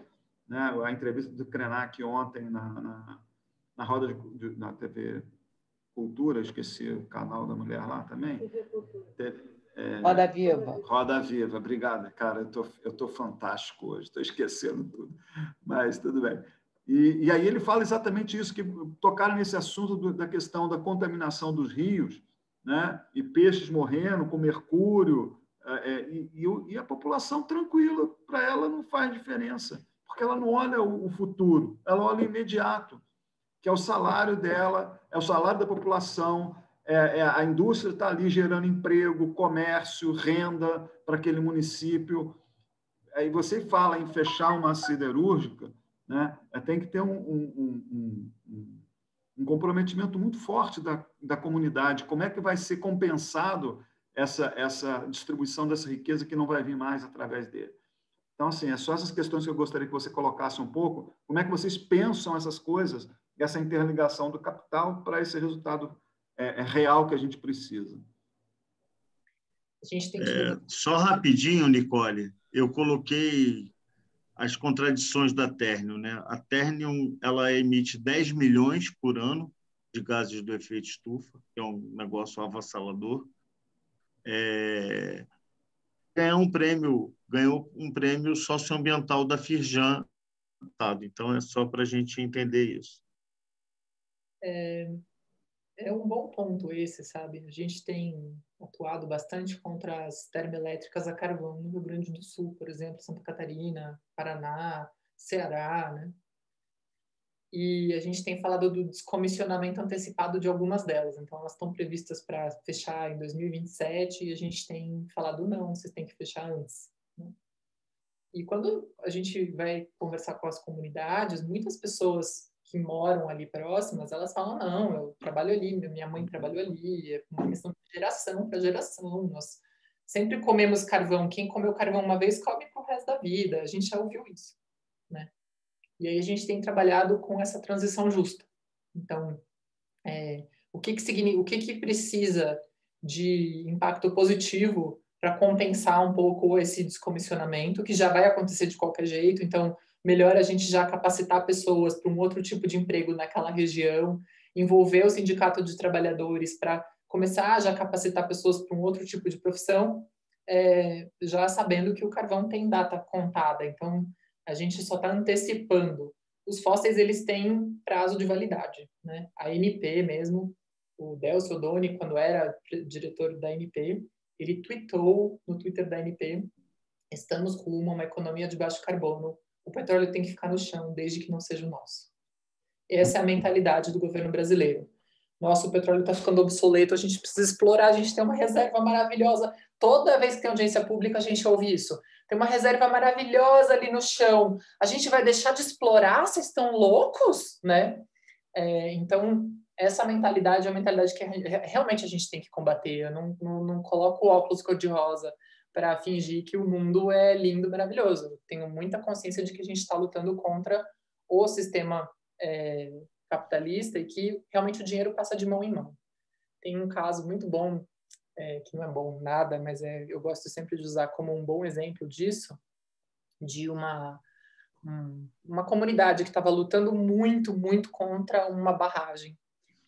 né? A entrevista do Krenak ontem na roda na TV Cultura, esqueci o canal da mulher lá também. Roda Viva. Roda Viva, obrigada, cara, eu tô fantástico hoje, estou esquecendo tudo, mas tudo bem. E aí ele fala exatamente isso, que tocaram nesse assunto da questão da contaminação dos rios, né? E peixes morrendo com mercúrio, e a população tranquila, para ela não faz diferença, porque ela não olha o futuro, ela olha o imediato, que é o salário dela, é o salário da população, a indústria está ali gerando emprego, comércio, renda para aquele município. Aí você fala em fechar uma siderúrgica, né? Tem que ter um comprometimento muito forte da comunidade. Como é que vai ser compensado essa distribuição dessa riqueza que não vai vir mais através dele? Então, assim, é só essas questões que eu gostaria que você colocasse um pouco. Como é que vocês pensam essas coisas, essa interligação do capital para esse resultado real que a gente precisa? A gente tem que... Só rapidinho, Nicole, eu coloquei as contradições da Ternium, né? A Ternium, ela emite 10 milhões por ano de gases do efeito estufa, que é um negócio avassalador. Ganhou um prêmio socioambiental da Firjan, então é só para a gente entender isso. É um bom ponto esse, sabe? A gente tem atuado bastante contra as termoelétricas a carvão no Rio Grande do Sul, por exemplo, Santa Catarina, Paraná, Ceará, né? E a gente tem falado do descomissionamento antecipado de algumas delas. Então, elas estão previstas para fechar em 2027 e a gente tem falado, não, vocês têm que fechar antes. Né? E quando a gente vai conversar com as comunidades, muitas pessoas que moram ali próximas, elas falam, não, eu trabalho ali, minha mãe trabalhou ali, é uma questão de geração para geração. Nós sempre comemos carvão. Quem comeu carvão uma vez, come para o resto da vida. A gente já ouviu isso, né? E aí a gente tem trabalhado com essa transição justa. Então, o que precisa de impacto positivo para compensar um pouco esse descomissionamento, que já vai acontecer de qualquer jeito. Então, melhor a gente já capacitar pessoas para um outro tipo de emprego naquela região, envolver o sindicato de trabalhadores para começar a já capacitar pessoas para um outro tipo de profissão, já sabendo que o carvão tem data contada. Então, a gente só está antecipando. Os fósseis, eles têm prazo de validade, né? A ANP mesmo, o Delcio Doni, quando era diretor da ANP, ele tweetou no Twitter da ANP: estamos com uma economia de baixo carbono, o petróleo tem que ficar no chão desde que não seja o nosso. Essa é a mentalidade do governo brasileiro. Nossa, o petróleo está ficando obsoleto, a gente precisa explorar, a gente tem uma reserva maravilhosa. Toda vez que tem audiência pública, a gente ouve isso. Tem uma reserva maravilhosa ali no chão. A gente vai deixar de explorar? Vocês estão loucos? Né? Então, essa mentalidade é uma mentalidade que realmente a gente tem que combater. Eu não coloco o óculos cor-de-rosa para fingir que o mundo é lindo, maravilhoso. Eu tenho muita consciência de que a gente está lutando contra o sistema capitalista e que realmente o dinheiro passa de mão em mão. Tem um caso muito bom, que não é bom nada, mas eu gosto sempre de usar como um bom exemplo disso, de uma comunidade que estava lutando muito, muito contra uma barragem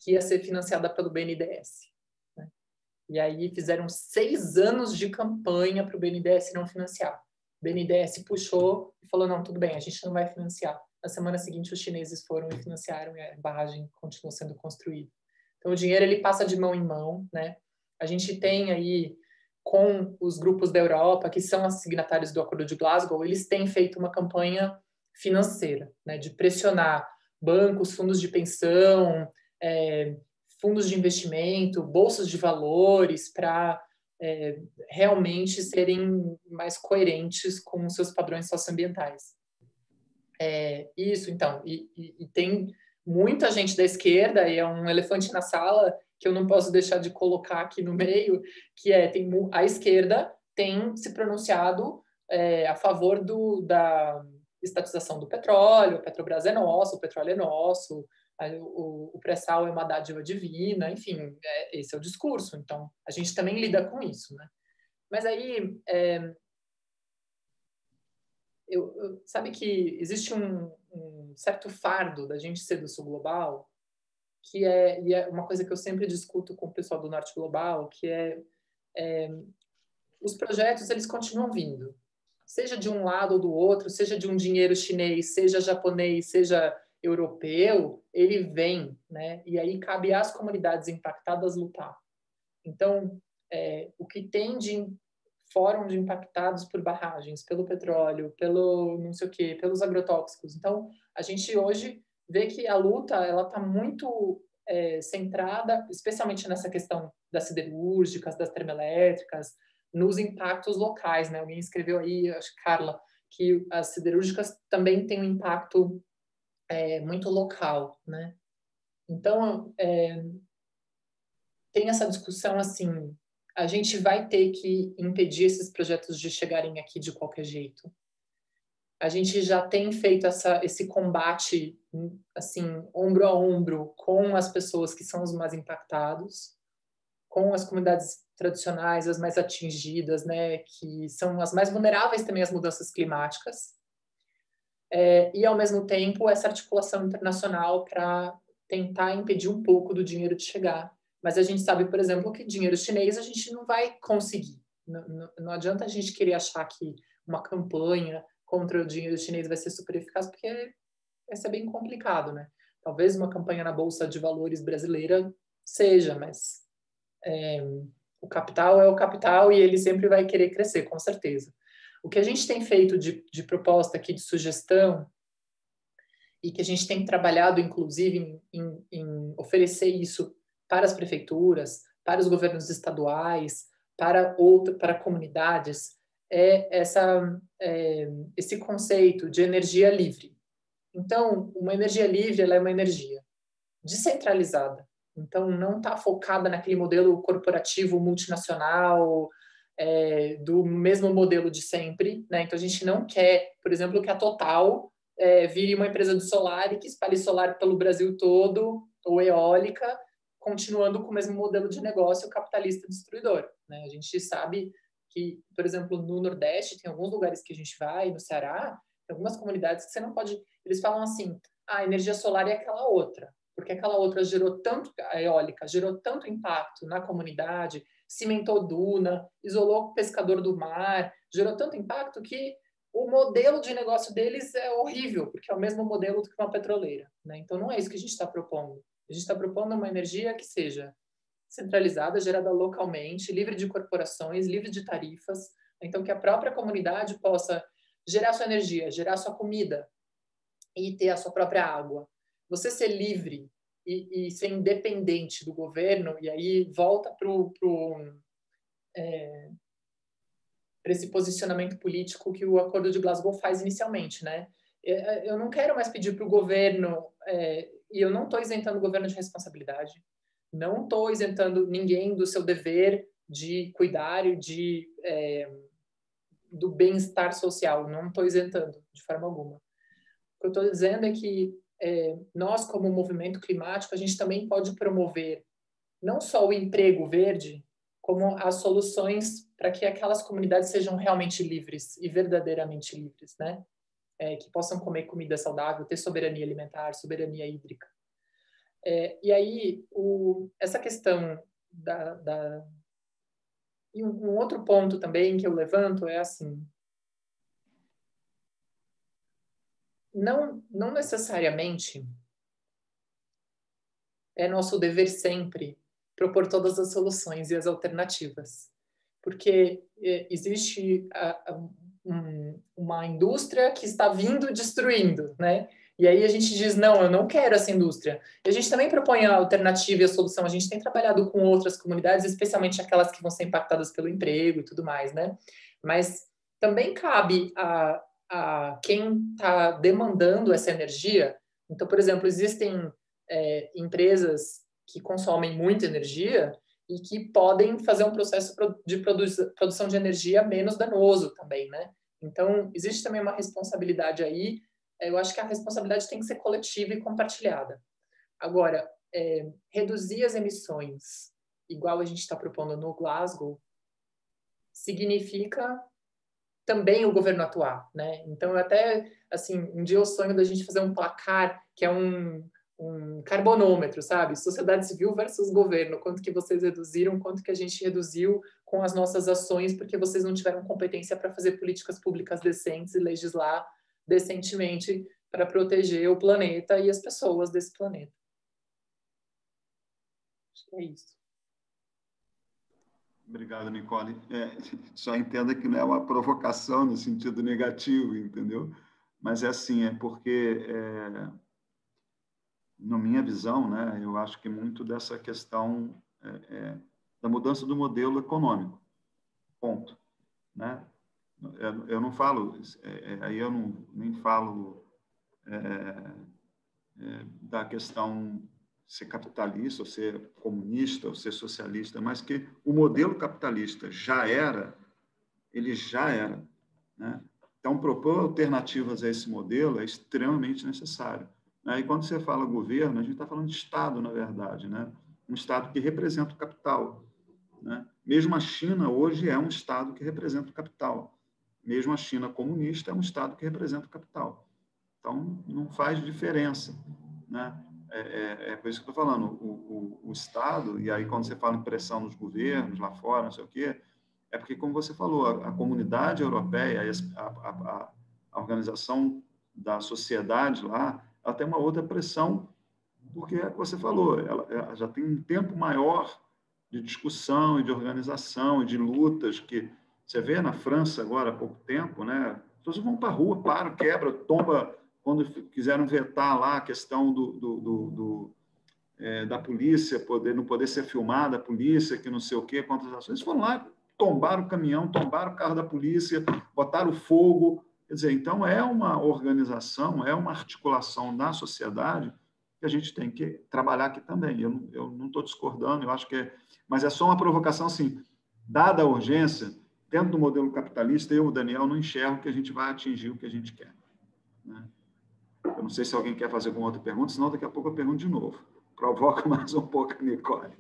que ia ser financiada pelo BNDES. Né? E aí fizeram 6 anos de campanha para o BNDES não financiar. O BNDES puxou e falou, não, tudo bem, a gente não vai financiar. Na semana seguinte, os chineses foram e financiaram e a barragem continuou sendo construída. Então, o dinheiro ele passa de mão em mão. Né? A gente tem aí, com os grupos da Europa, que são os signatários do Acordo de Glasgow, eles têm feito uma campanha financeira, né, de pressionar bancos, fundos de pensão, fundos de investimento, bolsas de valores, para realmente serem mais coerentes com os seus padrões socioambientais. Isso, então, e tem muita gente da esquerda, e é um elefante na sala que eu não posso deixar de colocar aqui no meio, que a esquerda tem se pronunciado a favor da estatização do petróleo, a Petrobras é nosso, o petróleo é nosso, o pré-sal é uma dádiva divina, enfim, esse é o discurso. Então, a gente também lida com isso, né? Mas aí, sabe que existe um certo fardo da gente ser do sul global, e é uma coisa que eu sempre discuto com o pessoal do norte global, que os projetos, eles continuam vindo. Seja de um lado ou do outro, seja de um dinheiro chinês, seja japonês, seja europeu, ele vem, né? E aí cabe às comunidades impactadas lutar. Então, o que tem de fórum de impactados por barragens, pelo petróleo, pelo não sei o quê, pelos agrotóxicos. Então, a gente hoje vê que a luta ela está muito centrada, especialmente nessa questão das siderúrgicas, das termoelétricas, nos impactos locais, né? Alguém escreveu aí, acho que Carla, que as siderúrgicas também têm um impacto muito local, né? Então, tem essa discussão assim, a gente vai ter que impedir esses projetos de chegarem aqui de qualquer jeito. A gente já tem feito esse combate, assim, ombro a ombro com as pessoas que são os mais impactados, com as comunidades tradicionais, as mais atingidas, né, que são as mais vulneráveis também às mudanças climáticas, e, ao mesmo tempo, essa articulação internacional para tentar impedir um pouco do dinheiro de chegar. Mas a gente sabe, por exemplo, que dinheiro chinês a gente não vai conseguir. Não adianta a gente querer achar que uma campanha contra o dinheiro chinês vai ser super eficaz, porque vai ser bem complicado, né? Talvez uma campanha na Bolsa de Valores brasileira seja, mas o capital é o capital e ele sempre vai querer crescer, com certeza. O que a gente tem feito de proposta aqui, de sugestão, e que a gente tem trabalhado, inclusive, em oferecer isso para as prefeituras, para os governos estaduais, para comunidades, esse conceito de energia livre. Então, uma energia livre ela é uma energia descentralizada. Então, não está focada naquele modelo corporativo multinacional, do mesmo modelo de sempre, né? Então, a gente não quer, por exemplo, que a Total vire uma empresa de solar e que espalhe solar pelo Brasil todo, ou eólica, continuando com o mesmo modelo de negócio capitalista destruidor, né? A gente sabe que, por exemplo, no Nordeste, tem alguns lugares que a gente vai, no Ceará, tem algumas comunidades que você não pode... Eles falam assim, a energia solar é aquela outra, porque aquela outra gerou tanto, a eólica, gerou tanto impacto na comunidade, cimentou duna, isolou o pescador do mar, gerou tanto impacto que o modelo de negócio deles é horrível, porque é o mesmo modelo do que uma petroleira, né? Então, não é isso que a gente está propondo. A gente está propondo uma energia que seja centralizada, gerada localmente, livre de corporações, livre de tarifas, então que a própria comunidade possa gerar sua energia, gerar sua comida e ter a sua própria água. Você ser livre e ser independente do governo, e aí volta para esse posicionamento político que o Acordo de Glasgow faz inicialmente, né? Eu não quero mais pedir para o governo, e eu não estou isentando o governo de responsabilidade, não estou isentando ninguém do seu dever de cuidar do bem-estar social, não estou isentando de forma alguma. O que eu estou dizendo é que nós, como movimento climático, a gente também pode promover não só o emprego verde, como as soluções para que aquelas comunidades sejam realmente livres e verdadeiramente livres, né? Que possam comer comida saudável, ter soberania alimentar, soberania hídrica. E aí, essa questão E um outro ponto também que eu levanto é assim, não necessariamente é nosso dever sempre propor todas as soluções e as alternativas, porque existe uma indústria que está vindo destruindo, né? E aí a gente diz, não, eu não quero essa indústria. E a gente também propõe a alternativa e a solução. A gente tem trabalhado com outras comunidades, especialmente aquelas que vão ser impactadas pelo emprego e tudo mais, né? Mas também cabe a quem está demandando essa energia. Então, por exemplo, existem empresas que consomem muita energia e que podem fazer um processo de produção de energia menos danoso também, né? Então, existe também uma responsabilidade aí. Eu acho que a responsabilidade tem que ser coletiva e compartilhada. Agora, reduzir as emissões, igual a gente está propondo no Glasgow, significa também o governo atuar, né? Então, até, assim, um dia eu sonho da gente fazer um placar, que é um carbonômetro, sabe? Sociedade civil versus governo. Quanto que vocês reduziram, quanto que a gente reduziu com as nossas ações, porque vocês não tiveram competência para fazer políticas públicas decentes e legislar decentemente para proteger o planeta e as pessoas desse planeta. Acho que é isso. Obrigado, Nicole. Só entenda que não é uma provocação no sentido negativo, entendeu? Mas é assim, é porque, na minha visão, né, eu acho que muito dessa questão da mudança do modelo econômico. Ponto. Né? Eu não falo, aí eu nem falo da questão ser capitalista, ou ser comunista, ou ser socialista, mas que o modelo capitalista ele já era. Né? Então, propor alternativas a esse modelo é extremamente necessário. E quando você fala governo, a gente está falando de Estado, na verdade, né? Um Estado que representa o capital. Né? Mesmo a China, hoje, é um Estado que representa o capital. Mesmo a China comunista é um Estado que representa o capital. Então, não faz diferença. Né? Por isso que eu estou falando, o Estado, e aí quando você fala em pressão nos governos, lá fora, não sei o quê, é porque, como você falou, a comunidade europeia, a organização da sociedade lá, ela tem uma outra pressão, porque é o que você falou, ela já tem um tempo maior de discussão e de organização e de lutas que você vê na França agora há pouco tempo, né? As pessoas vão para a rua, param, quebram, tomba, quando quiseram vetar lá a questão da polícia não poder ser filmada, a polícia, que não sei o quê, contra as ações, eles foram lá, tombaram o caminhão, tombaram o carro da polícia, botaram fogo. Quer dizer, então é uma organização, é uma articulação na sociedade que a gente tem que trabalhar aqui também. Eu não estou discordando, eu acho que mas é só uma provocação assim, dada a urgência, dentro do modelo capitalista, eu, Daniel, não enxergo que a gente vai atingir o que a gente quer. Né? Eu não sei se alguém quer fazer alguma outra pergunta, senão daqui a pouco eu pergunto de novo. Provoca mais um pouco a Nicole.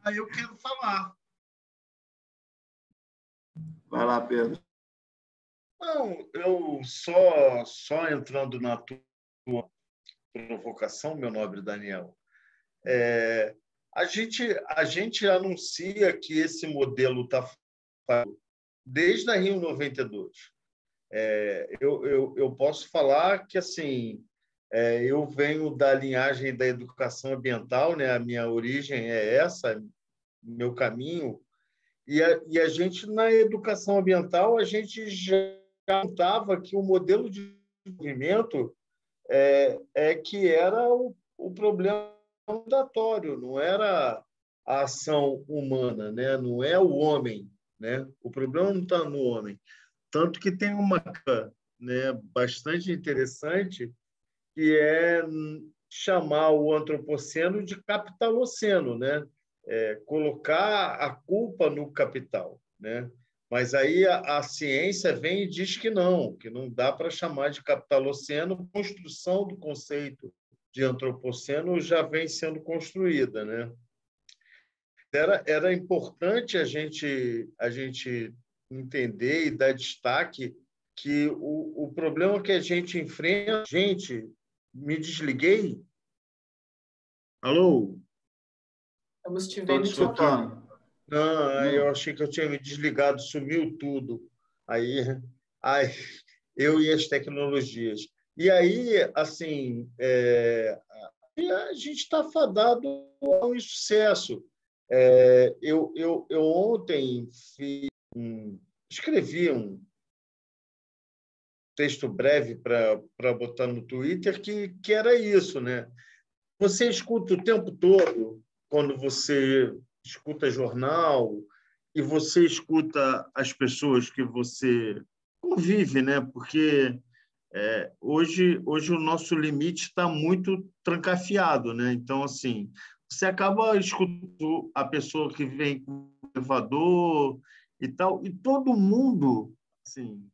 Eu quero falar. Vai lá, Pedro. Não, eu só entrando na tua provocação, meu nobre Daniel, a gente anuncia que esse modelo está desde a Rio 92. Eu posso falar que assim eu venho da linhagem da educação ambiental, né? A minha origem é essa, meu caminho. E a gente, na educação ambiental, a gente já contava que o modelo de desenvolvimento que era o problema mandatório, não era a ação humana, né? Não é o homem, né? O problema não está no homem. Tanto que tem uma, né, bastante interessante, que é chamar o antropoceno de capitaloceno, né? Colocar a culpa no capital, né? Mas aí a ciência vem e diz que não dá para chamar de capitaloceno. A construção do conceito de antropoceno já vem sendo construída, né? Era importante a gente entender e dar destaque que o problema que a gente enfrenta... Gente, me desliguei? Alô? Estamos te Estou vendo. te escutando. Não, eu achei que eu tinha me desligado, sumiu tudo. Aí eu e as tecnologias. E aí, assim, a gente está fadado ao insucesso. Eu ontem escrevi um texto breve para botar no Twitter que era isso, né? Você escuta o tempo todo, quando você escuta jornal e você escuta as pessoas que você convive, né? Porque hoje o nosso limite está muito trancafiado, né? Então, assim, você acaba escutando a pessoa que vem com o elevador e tal, e todo mundo, assim,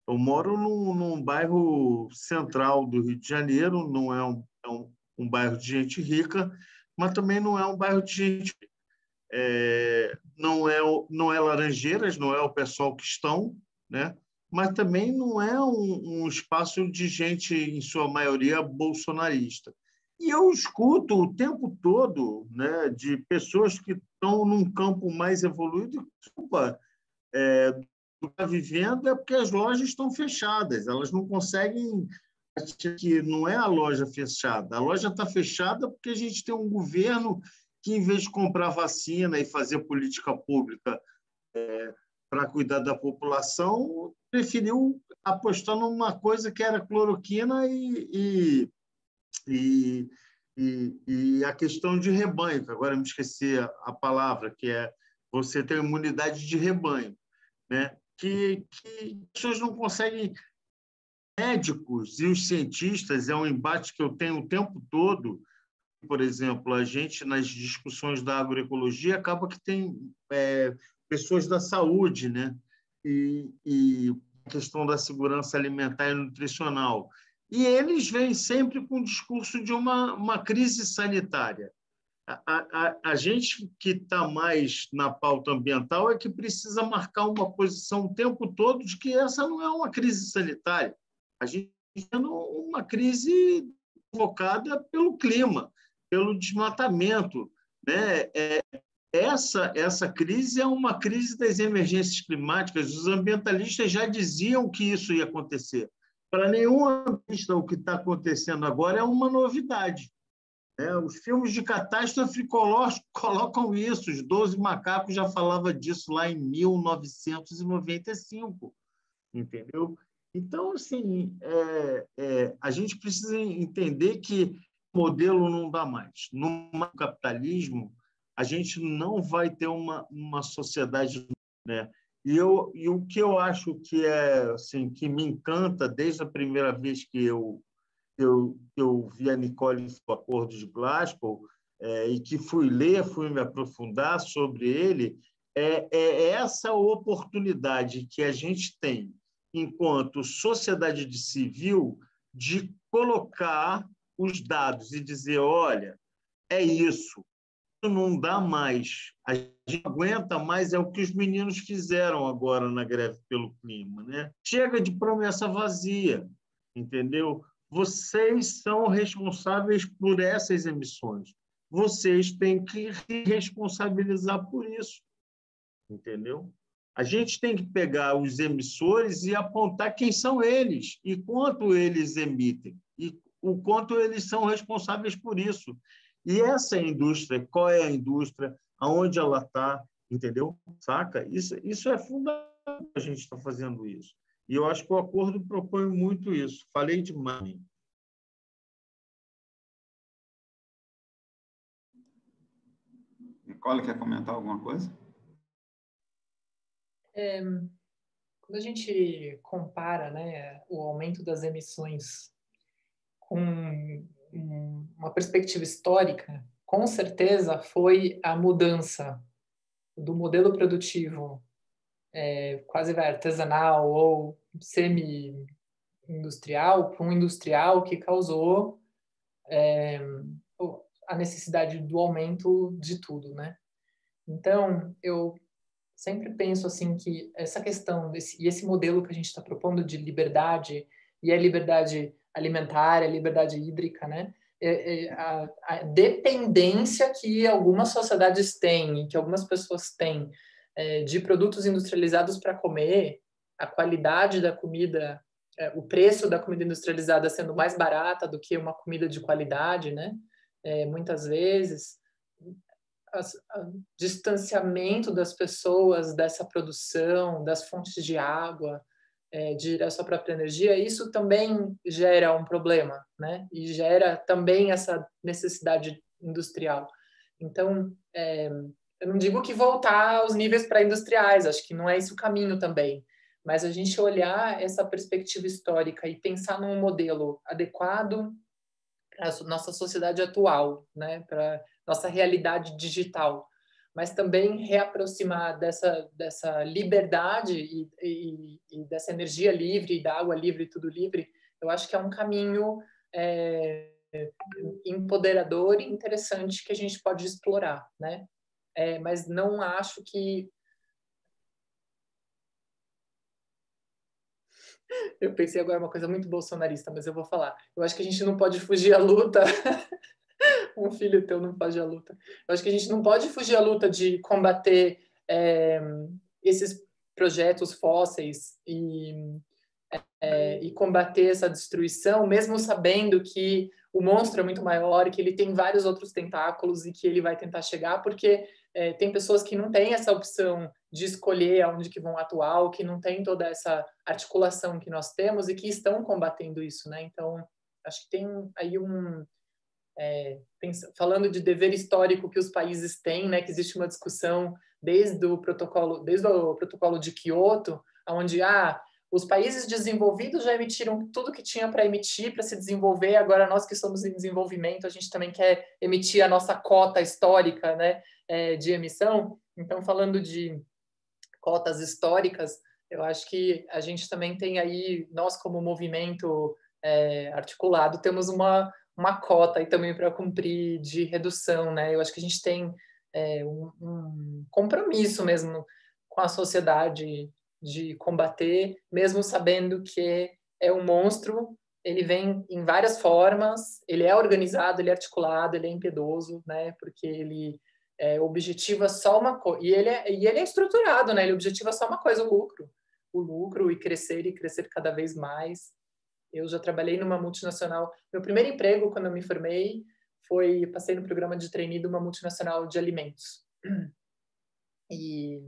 eu moro num bairro central do Rio de Janeiro, não é um bairro de gente rica, mas também não é um bairro de gente... não é Laranjeiras, não é o pessoal que estão, né? Mas também não é um espaço de gente, em sua maioria, bolsonarista. E eu escuto o tempo todo, né, de pessoas que estão num campo mais evoluído, desculpa, do que está vivendo é porque as lojas estão fechadas, elas não conseguem... que não é a loja fechada, a loja está fechada porque a gente tem um governo que, em vez de comprar vacina e fazer política pública para cuidar da população, preferiu apostar numa coisa que era cloroquina e a questão de rebanho, que agora me esqueci a palavra, que é você ter imunidade de rebanho, né? Que as pessoas não conseguem... Médicos e os cientistas é um embate que eu tenho o tempo todo. Por exemplo, a gente, nas discussões da agroecologia, acaba que tem pessoas da saúde, né? E a questão da segurança alimentar e nutricional. E eles vêm sempre com o discurso de uma crise sanitária. A gente que está mais na pauta ambiental é que precisa marcar uma posição o tempo todo de que essa não é uma crise sanitária. A gente está numa crise provocada pelo clima, pelo desmatamento, né? Essa crise é uma crise das emergências climáticas. Os ambientalistas já diziam que isso ia acontecer. Para nenhum ambientalista, o que está acontecendo agora é uma novidade. Os filmes de catástrofe colocam isso. Os 12 Macacos já falavam disso lá em 1995, entendeu? Então, assim, a gente precisa entender que o modelo não dá mais. No capitalismo, a gente não vai ter uma sociedade, né? E o que eu acho que assim, que me encanta desde a primeira vez que eu vi a Nicole no Acordo de Glasgow e que fui me aprofundar sobre ele, é essa oportunidade que a gente tem, enquanto sociedade civil, de colocar os dados e dizer, olha, é isso não dá mais, a gente não aguenta mais, é o que os meninos fizeram agora na greve pelo clima, né? Chega de promessa vazia, entendeu? Vocês são responsáveis por essas emissões. vocês têm que se responsabilizar por isso, entendeu? A gente tem que pegar os emissores e apontar quem são eles e quanto eles emitem e o quanto eles são responsáveis por isso. E essa indústria, qual é a indústria, aonde ela está, entendeu? Saca? Isso é fundamental, a gente está fazendo isso. E eu acho que o acordo propõe muito isso. Falei demais. Nicole, quer comentar alguma coisa? Quando a gente compara, né, o aumento das emissões com uma perspectiva histórica, com certeza foi a mudança do modelo produtivo quase artesanal ou semi-industrial para um industrial que causou a necessidade do aumento de tudo, né? Então, eu sempre penso assim que essa questão e esse modelo que a gente está propondo de liberdade, e a liberdade alimentar, a liberdade hídrica, né? A dependência que algumas sociedades têm, que algumas pessoas têm de produtos industrializados para comer, a qualidade da comida, o preço da comida industrializada sendo mais barata do que uma comida de qualidade, né? Muitas vezes, o distanciamento das pessoas dessa produção, das fontes de água, da sua própria energia, isso também gera um problema, né? E gera também essa necessidade industrial. Então, eu não digo que voltar aos níveis pré-industriais, acho que não é esse o caminho também, mas a gente olhar essa perspectiva histórica e pensar num modelo adequado para a nossa sociedade atual, né? Para nossa realidade digital, mas também reaproximar dessa liberdade e dessa energia livre, da água livre, tudo livre, eu acho que é um caminho empoderador e interessante que a gente pode explorar, né? Mas não acho que... Eu pensei agora uma coisa muito bolsonarista, mas eu vou falar. Eu acho que a gente não pode fugir à luta. Um filho teu não foge à luta. Eu acho que a gente não pode fugir à luta de combater esses projetos fósseis e combater essa destruição, mesmo sabendo que o monstro é muito maior, que ele tem vários outros tentáculos e que ele vai tentar chegar, porque tem pessoas que não têm essa opção de escolher aonde que vão atuar, ou que não tem toda essa articulação que nós temos e que estão combatendo isso, né? Então, acho que tem aí falando de dever histórico que os países têm, né? Que existe uma discussão desde o protocolo de Kyoto, onde os países desenvolvidos já emitiram tudo que tinha para emitir, para se desenvolver. Agora, nós que somos em desenvolvimento, a gente também quer emitir a nossa cota histórica, né, de emissão. Então, falando de cotas históricas, eu acho que a gente também tem aí, nós como movimento articulado, temos uma cota aí também para cumprir de redução, né? Eu acho que a gente tem um compromisso mesmo com a sociedade de combater, mesmo sabendo que é um monstro, ele vem em várias formas, ele é organizado, ele é articulado, ele é impiedoso, né? Porque ele objetiva só uma coisa, e ele é estruturado, né? Ele objetiva só uma coisa, o lucro e crescer cada vez mais. Eu já trabalhei numa multinacional. Meu primeiro emprego, quando eu me formei, passei no programa de trainee de uma multinacional de alimentos. E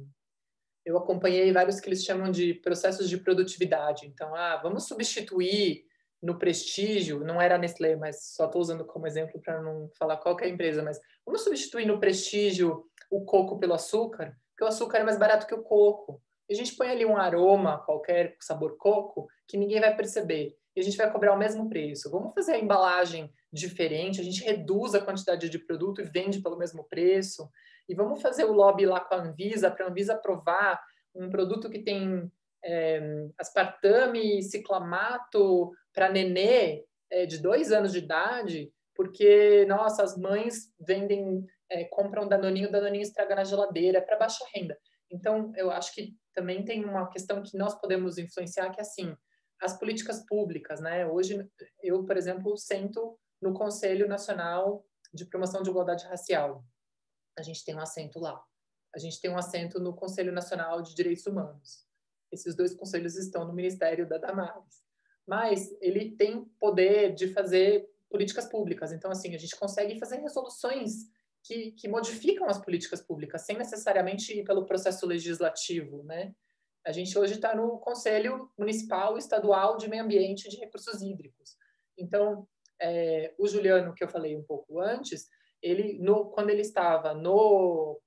eu acompanhei vários que eles chamam de processos de produtividade. Então, vamos substituir no prestígio, não era a Nestlé, mas só estou usando como exemplo para não falar qual que é a empresa, mas vamos substituir no prestígio o coco pelo açúcar, porque o açúcar é mais barato que o coco. E a gente põe ali um aroma qualquer, sabor coco, que ninguém vai perceber. E a gente vai cobrar o mesmo preço. Vamos fazer a embalagem diferente, a gente reduz a quantidade de produto e vende pelo mesmo preço. E vamos fazer o lobby lá com a Anvisa, para a Anvisa aprovar um produto que tem aspartame e ciclamato para nenê de 2 anos de idade, porque, nossa, as mães compram Danoninho estraga na geladeira, para baixa renda. Então, eu acho que também tem uma questão que nós podemos influenciar, que é assim, as políticas públicas, né? Hoje, eu, por exemplo, sento no Conselho Nacional de promoção de igualdade racial. A gente tem um assento lá. A gente tem um assento no Conselho Nacional de Direitos Humanos. Esses 2 conselhos estão no Ministério da Damares. Mas ele tem poder de fazer políticas públicas. Então, assim, a gente consegue fazer resoluções que modificam as políticas públicas, sem necessariamente ir pelo processo legislativo, né? A gente hoje está no Conselho Municipal, Estadual de Meio Ambiente e de Recursos Hídricos. Então, o Juliano, que eu falei um pouco antes, quando ele estava eu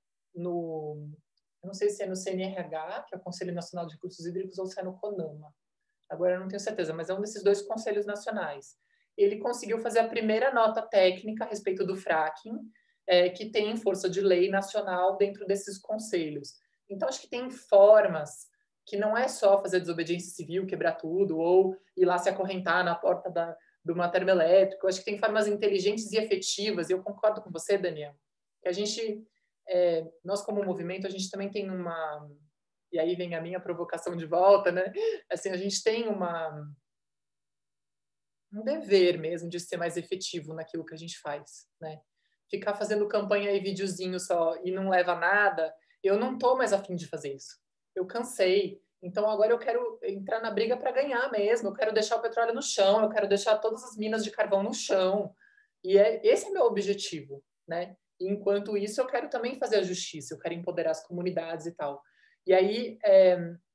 não sei se é no CNRH, que é o Conselho Nacional de Recursos Hídricos, ou se é no CONAMA. Agora eu não tenho certeza, mas é um desses 2 conselhos nacionais. Ele conseguiu fazer a primeira nota técnica a respeito do fracking, que tem força de lei nacional dentro desses conselhos. Então, acho que tem formas que não é só fazer desobediência civil, quebrar tudo, ou ir lá se acorrentar na porta de uma termoelétrica. Eu acho que tem formas inteligentes e efetivas, e eu concordo com você, Daniel, que a gente, nós como movimento, a gente também tem e aí vem a minha provocação de volta, né? Assim, a gente tem um dever mesmo de ser mais efetivo naquilo que a gente faz, né? Ficar fazendo campanha e videozinho só e não leva a nada, eu não tô mais a fim de fazer isso. Eu cansei. Então agora eu quero entrar na briga para ganhar mesmo. Eu quero deixar o petróleo no chão, eu quero deixar todas as minas de carvão no chão. E esse é meu objetivo, né? E enquanto isso, eu quero também fazer a justiça, eu quero empoderar as comunidades e tal. E aí,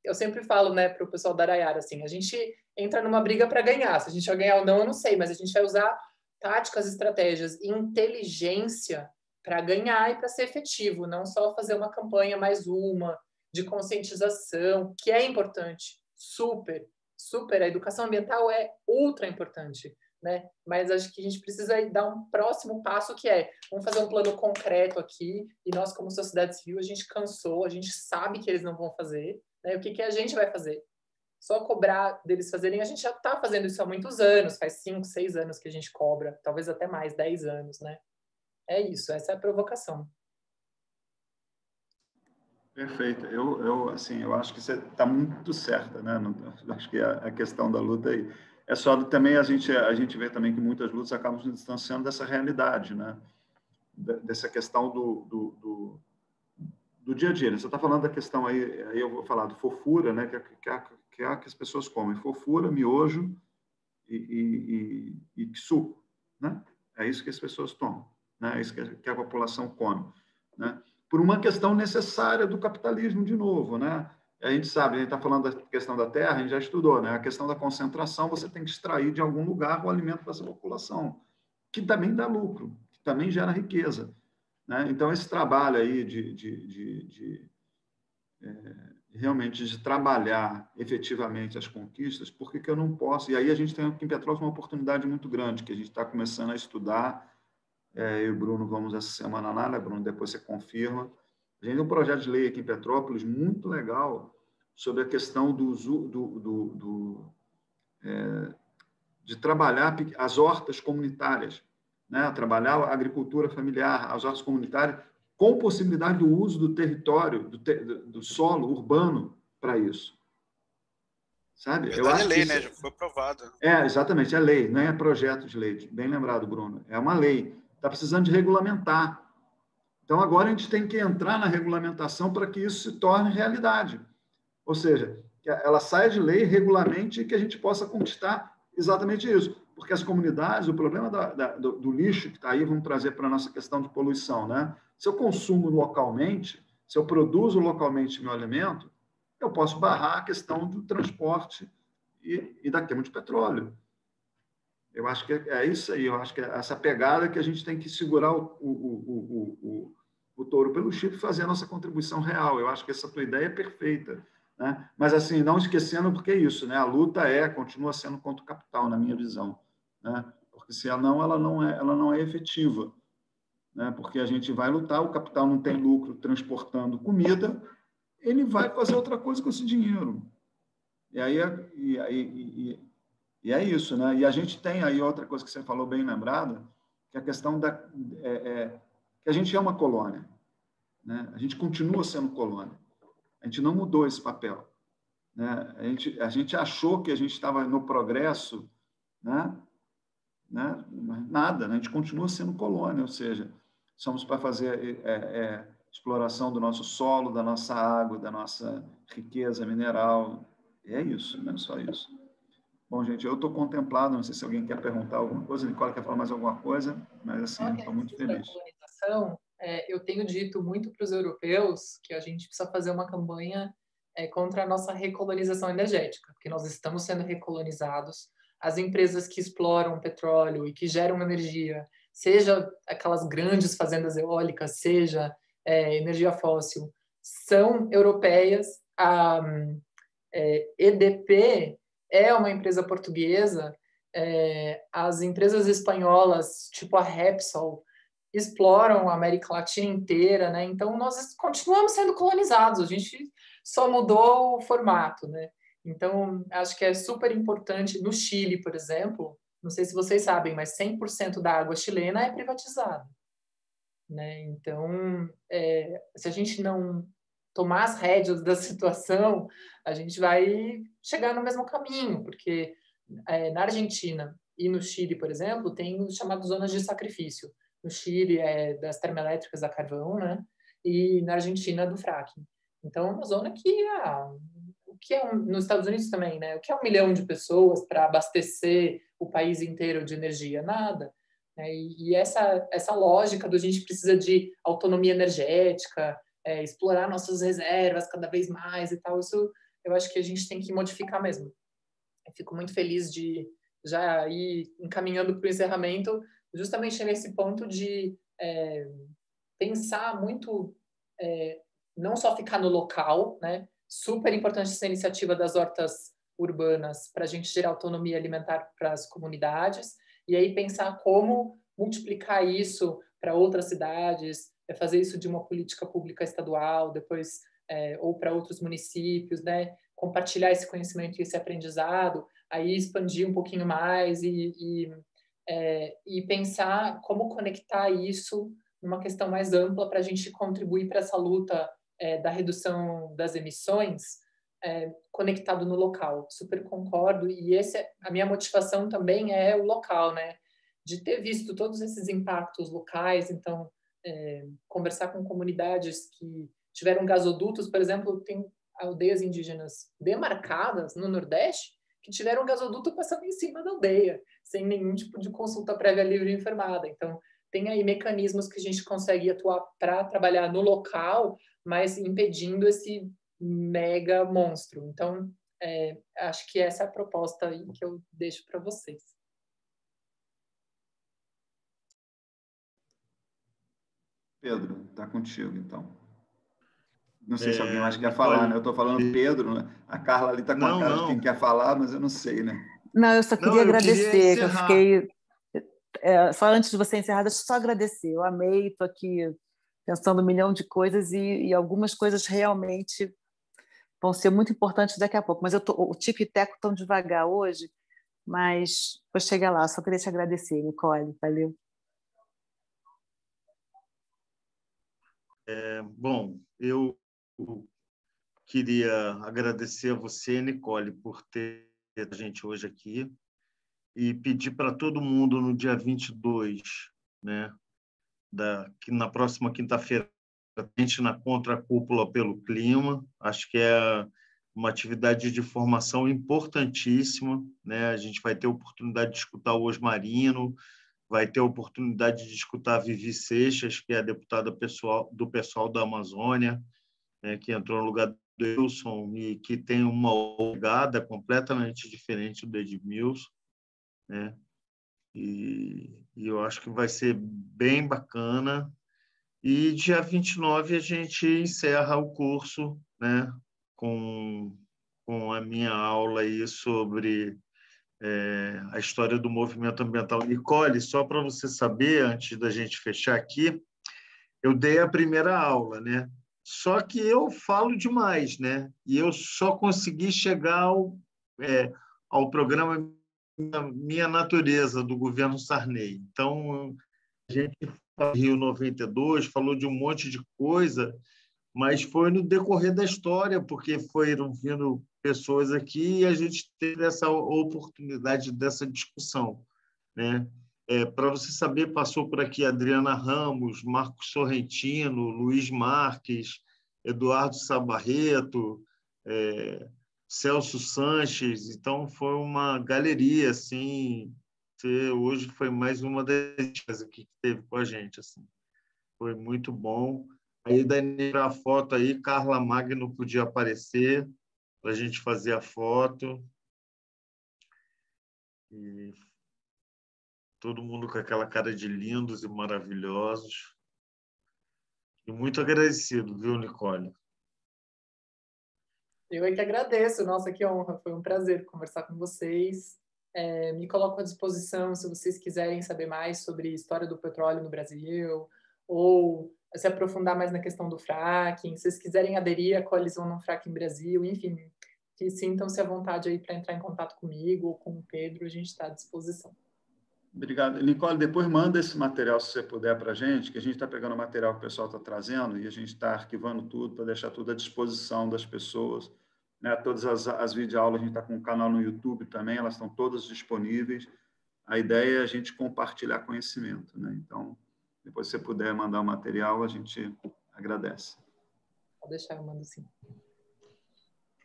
eu sempre falo, né, para o pessoal da Araiara, assim, a gente entra numa briga para ganhar. Se a gente vai ganhar ou não, eu não sei, mas a gente vai usar táticas, estratégias e inteligência para ganhar e para ser efetivo, não só fazer uma campanha mais uma de conscientização, que é importante, super, super. A educação ambiental é ultra importante, né? Mas acho que a gente precisa dar um próximo passo, que vamos fazer um plano concreto aqui, e nós, como sociedade civil, a gente cansou, a gente sabe que eles não vão fazer, né? O que a gente vai fazer? Só cobrar deles fazerem, a gente já está fazendo isso há muitos anos, faz 5, 6 anos que a gente cobra, talvez até mais, 10 anos, né? É isso, essa é a provocação. Perfeito. Eu acho que você está muito certa, né? Acho que a questão da luta aí é só também a gente vê também que muitas lutas acabam se distanciando dessa realidade, né? Dessa questão do dia a dia. Você está falando da questão aí eu vou falar do fofura, né? Que as pessoas comem fofura, miojo e suco, né? É isso que as pessoas tomam, né? É isso que a população come, né? Por uma questão necessária do capitalismo, de novo, né? A gente sabe, a gente está falando da questão da terra, a gente já estudou, né? A questão da concentração, você tem que extrair de algum lugar o alimento para essa população, que também dá lucro, que também gera riqueza, né? Então, esse trabalho aí realmente de trabalhar efetivamente as conquistas, por que eu não posso? E aí a gente tem aqui em Petrópolis uma oportunidade muito grande, que a gente está começando a estudar. Eu e o Bruno vamos essa semana lá, né, Bruno? Depois você confirma. A gente tem um projeto de lei aqui em Petrópolis muito legal sobre a questão de trabalhar as hortas comunitárias, né? Trabalhar a agricultura familiar, as hortas comunitárias, com possibilidade do uso do território, do solo urbano para isso. Sabe? Eu acho lei, né? Já foi aprovado. Exatamente, é lei, não é projeto de lei. Bem lembrado, Bruno. É uma lei. Está precisando de regulamentar. Então, agora a gente tem que entrar na regulamentação para que isso se torne realidade. Ou seja, que ela saia de lei, regulamente, e que a gente possa conquistar exatamente isso. Porque as comunidades, o problema do lixo que está aí, vamos trazer para a nossa questão de poluição, né? Se eu consumo localmente, se eu produzo localmente meu alimento, eu posso barrar a questão do transporte e da queima de petróleo. Eu acho que é isso aí, eu acho que é essa pegada que a gente tem que segurar o touro pelo chifre e fazer a nossa contribuição real. Eu acho que essa tua ideia é perfeita, né? Mas, assim, não esquecendo, porque é isso, né? A luta continua sendo contra o capital, na minha visão, né? Porque se ela não é efetiva, né? Porque a gente vai lutar, o capital não tem lucro transportando comida, ele vai fazer outra coisa com esse dinheiro. E é isso, né? E a gente tem aí outra coisa que você falou bem lembrada, que é a questão que a gente é uma colônia, né? A gente continua sendo colônia. A gente não mudou esse papel, né? A gente achou que a gente estava no progresso, né? né? Nada, né? A gente continua sendo colônia, ou seja, somos para fazer exploração do nosso solo, da nossa água, da nossa riqueza mineral. É isso, não é só isso. Bom, gente, eu estou contemplado, não sei se alguém quer perguntar alguma coisa, Nicole quer falar mais alguma coisa, mas assim, estou muito feliz. Eu tenho dito muito para os europeus que a gente precisa fazer uma campanha contra a nossa recolonização energética, porque nós estamos sendo recolonizados. As empresas que exploram petróleo e que geram energia, seja aquelas grandes fazendas eólicas, seja energia fóssil, são europeias. A EDP é uma empresa portuguesa. As empresas espanholas, tipo a Repsol, exploram a América Latina inteira, né? Então, nós continuamos sendo colonizados, a gente só mudou o formato, né? Então, acho que é super importante. No Chile, por exemplo, não sei se vocês sabem, mas 100% da água chilena é privatizada, né? Então, se a gente não tomar as rédeas da situação, a gente vai chegar no mesmo caminho, porque na Argentina e no Chile, por exemplo, tem os chamados zonas de sacrifício. No Chile é das termoelétricas a carvão, né? E na Argentina do fracking. Então, é uma zona que o que nos Estados Unidos também, né? O que é 1 milhão de pessoas para abastecer o país inteiro de energia? Nada. E essa lógica do a gente precisa de autonomia energética, explorar nossas reservas cada vez mais e tal, isso eu acho que a gente tem que modificar mesmo. Eu fico muito feliz de já ir encaminhando para o encerramento, justamente nesse ponto de pensar muito, não só ficar no local, né? Super importante essa iniciativa das hortas urbanas para a gente gerar autonomia alimentar para as comunidades, e aí pensar como multiplicar isso para outras cidades, fazer isso de uma política pública estadual, depois ou para outros municípios, né? Compartilhar esse conhecimento e esse aprendizado, aí expandir um pouquinho mais e pensar como conectar isso numa questão mais ampla para a gente contribuir para essa luta da redução das emissões conectado no local. Super concordo. E a minha motivação também é o local, né? De ter visto todos esses impactos locais. Então, conversar com comunidades que tiveram gasodutos, por exemplo, tem aldeias indígenas demarcadas no Nordeste que tiveram gasoduto passando em cima da aldeia, sem nenhum tipo de consulta prévia livre e informada. Então, tem aí mecanismos que a gente consegue atuar para trabalhar no local, mas impedindo esse mega monstro. Então, acho que essa é a proposta aí que eu deixo para vocês. Pedro, está contigo, então. Não sei se alguém mais quer falar, né? Eu estou falando Pedro, né? A Carla ali está com a cara de quem quer falar, mas eu não sei, né? Não, eu só queria agradecer, que eu fiquei... só antes de você encerrar, deixa eu só agradecer. Eu amei, estou aqui pensando 1 milhão de coisas e algumas coisas realmente vão ser muito importantes daqui a pouco. Mas o Tico e o Teco estão devagar hoje, mas vou chegar lá. Só queria te agradecer, Nicole. Valeu. Bom, eu queria agradecer a você, Nicole, por ter a gente hoje aqui e pedir para todo mundo no dia 22, né, na próxima quinta-feira, a gente na Contracúpula pelo Clima. Acho que é uma atividade de formação importantíssima, né? A gente vai ter a oportunidade de escutar o Osmarino, vai ter a oportunidade de escutar a Vivi Seixas, que é a deputada do pessoal da Amazônia, né, que entrou no lugar do Wilson e que tem uma pegada completamente diferente do Edmilson, né? E eu acho que vai ser bem bacana. E dia 29 a gente encerra o curso, né, com a minha aula aí sobre a história do movimento ambiental. Nicole, só para você saber, antes da gente fechar aqui, eu dei a primeira aula, né? Só que eu falo demais, né? E eu só consegui chegar ao programa Minha Natureza, do governo Sarney. Então, a gente Rio 92 falou de um monte de coisa, mas foi no decorrer da história, porque foram vindo pessoas aqui e a gente teve essa oportunidade dessa discussão, né? Para você saber, passou por aqui Adriana Ramos, Marcos Sorrentino, Luiz Marques, Eduardo Sabarreto, Celso Sanches. Então, foi uma galeria, assim. Hoje foi mais uma das que teve com a gente, assim. Foi muito bom. Aí, daí, a foto aí, Carla Magno podia aparecer para a gente fazer a foto. E todo mundo com aquela cara de lindos e maravilhosos. E muito agradecido, viu, Nicole? Eu é que agradeço. Nossa, que honra. Foi um prazer conversar com vocês. Me coloco à disposição se vocês quiserem saber mais sobre a história do petróleo no Brasil ou se aprofundar mais na questão do fracking, se vocês quiserem aderir à coalizão Não Fracking Brasil, enfim, que sintam-se à vontade aí para entrar em contato comigo ou com o Pedro, a gente está à disposição. Obrigado. Nicole, depois manda esse material, se você puder, para a gente, que a gente está pegando o material que o pessoal está trazendo e a gente está arquivando tudo para deixar tudo à disposição das pessoas. Né? Todas as videoaulas, a gente está com um canal no YouTube também, elas estão todas disponíveis. A ideia é a gente compartilhar conhecimento. Né? Então, depois, se você puder mandar o material, a gente agradece. Pode deixar, eu mando sim.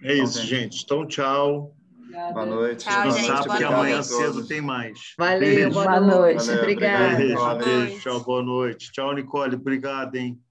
É isso, gente. Então, tchau. Obrigada. Boa noite. Tchau, Boa gente. noite. Boa Porque noite. amanhã cedo tem mais. Valeu, Beijo. boa noite. Valeu, Obrigada. obrigado, Nicole. Beijo, tchau, boa noite. Tchau, Nicole. Obrigado, hein?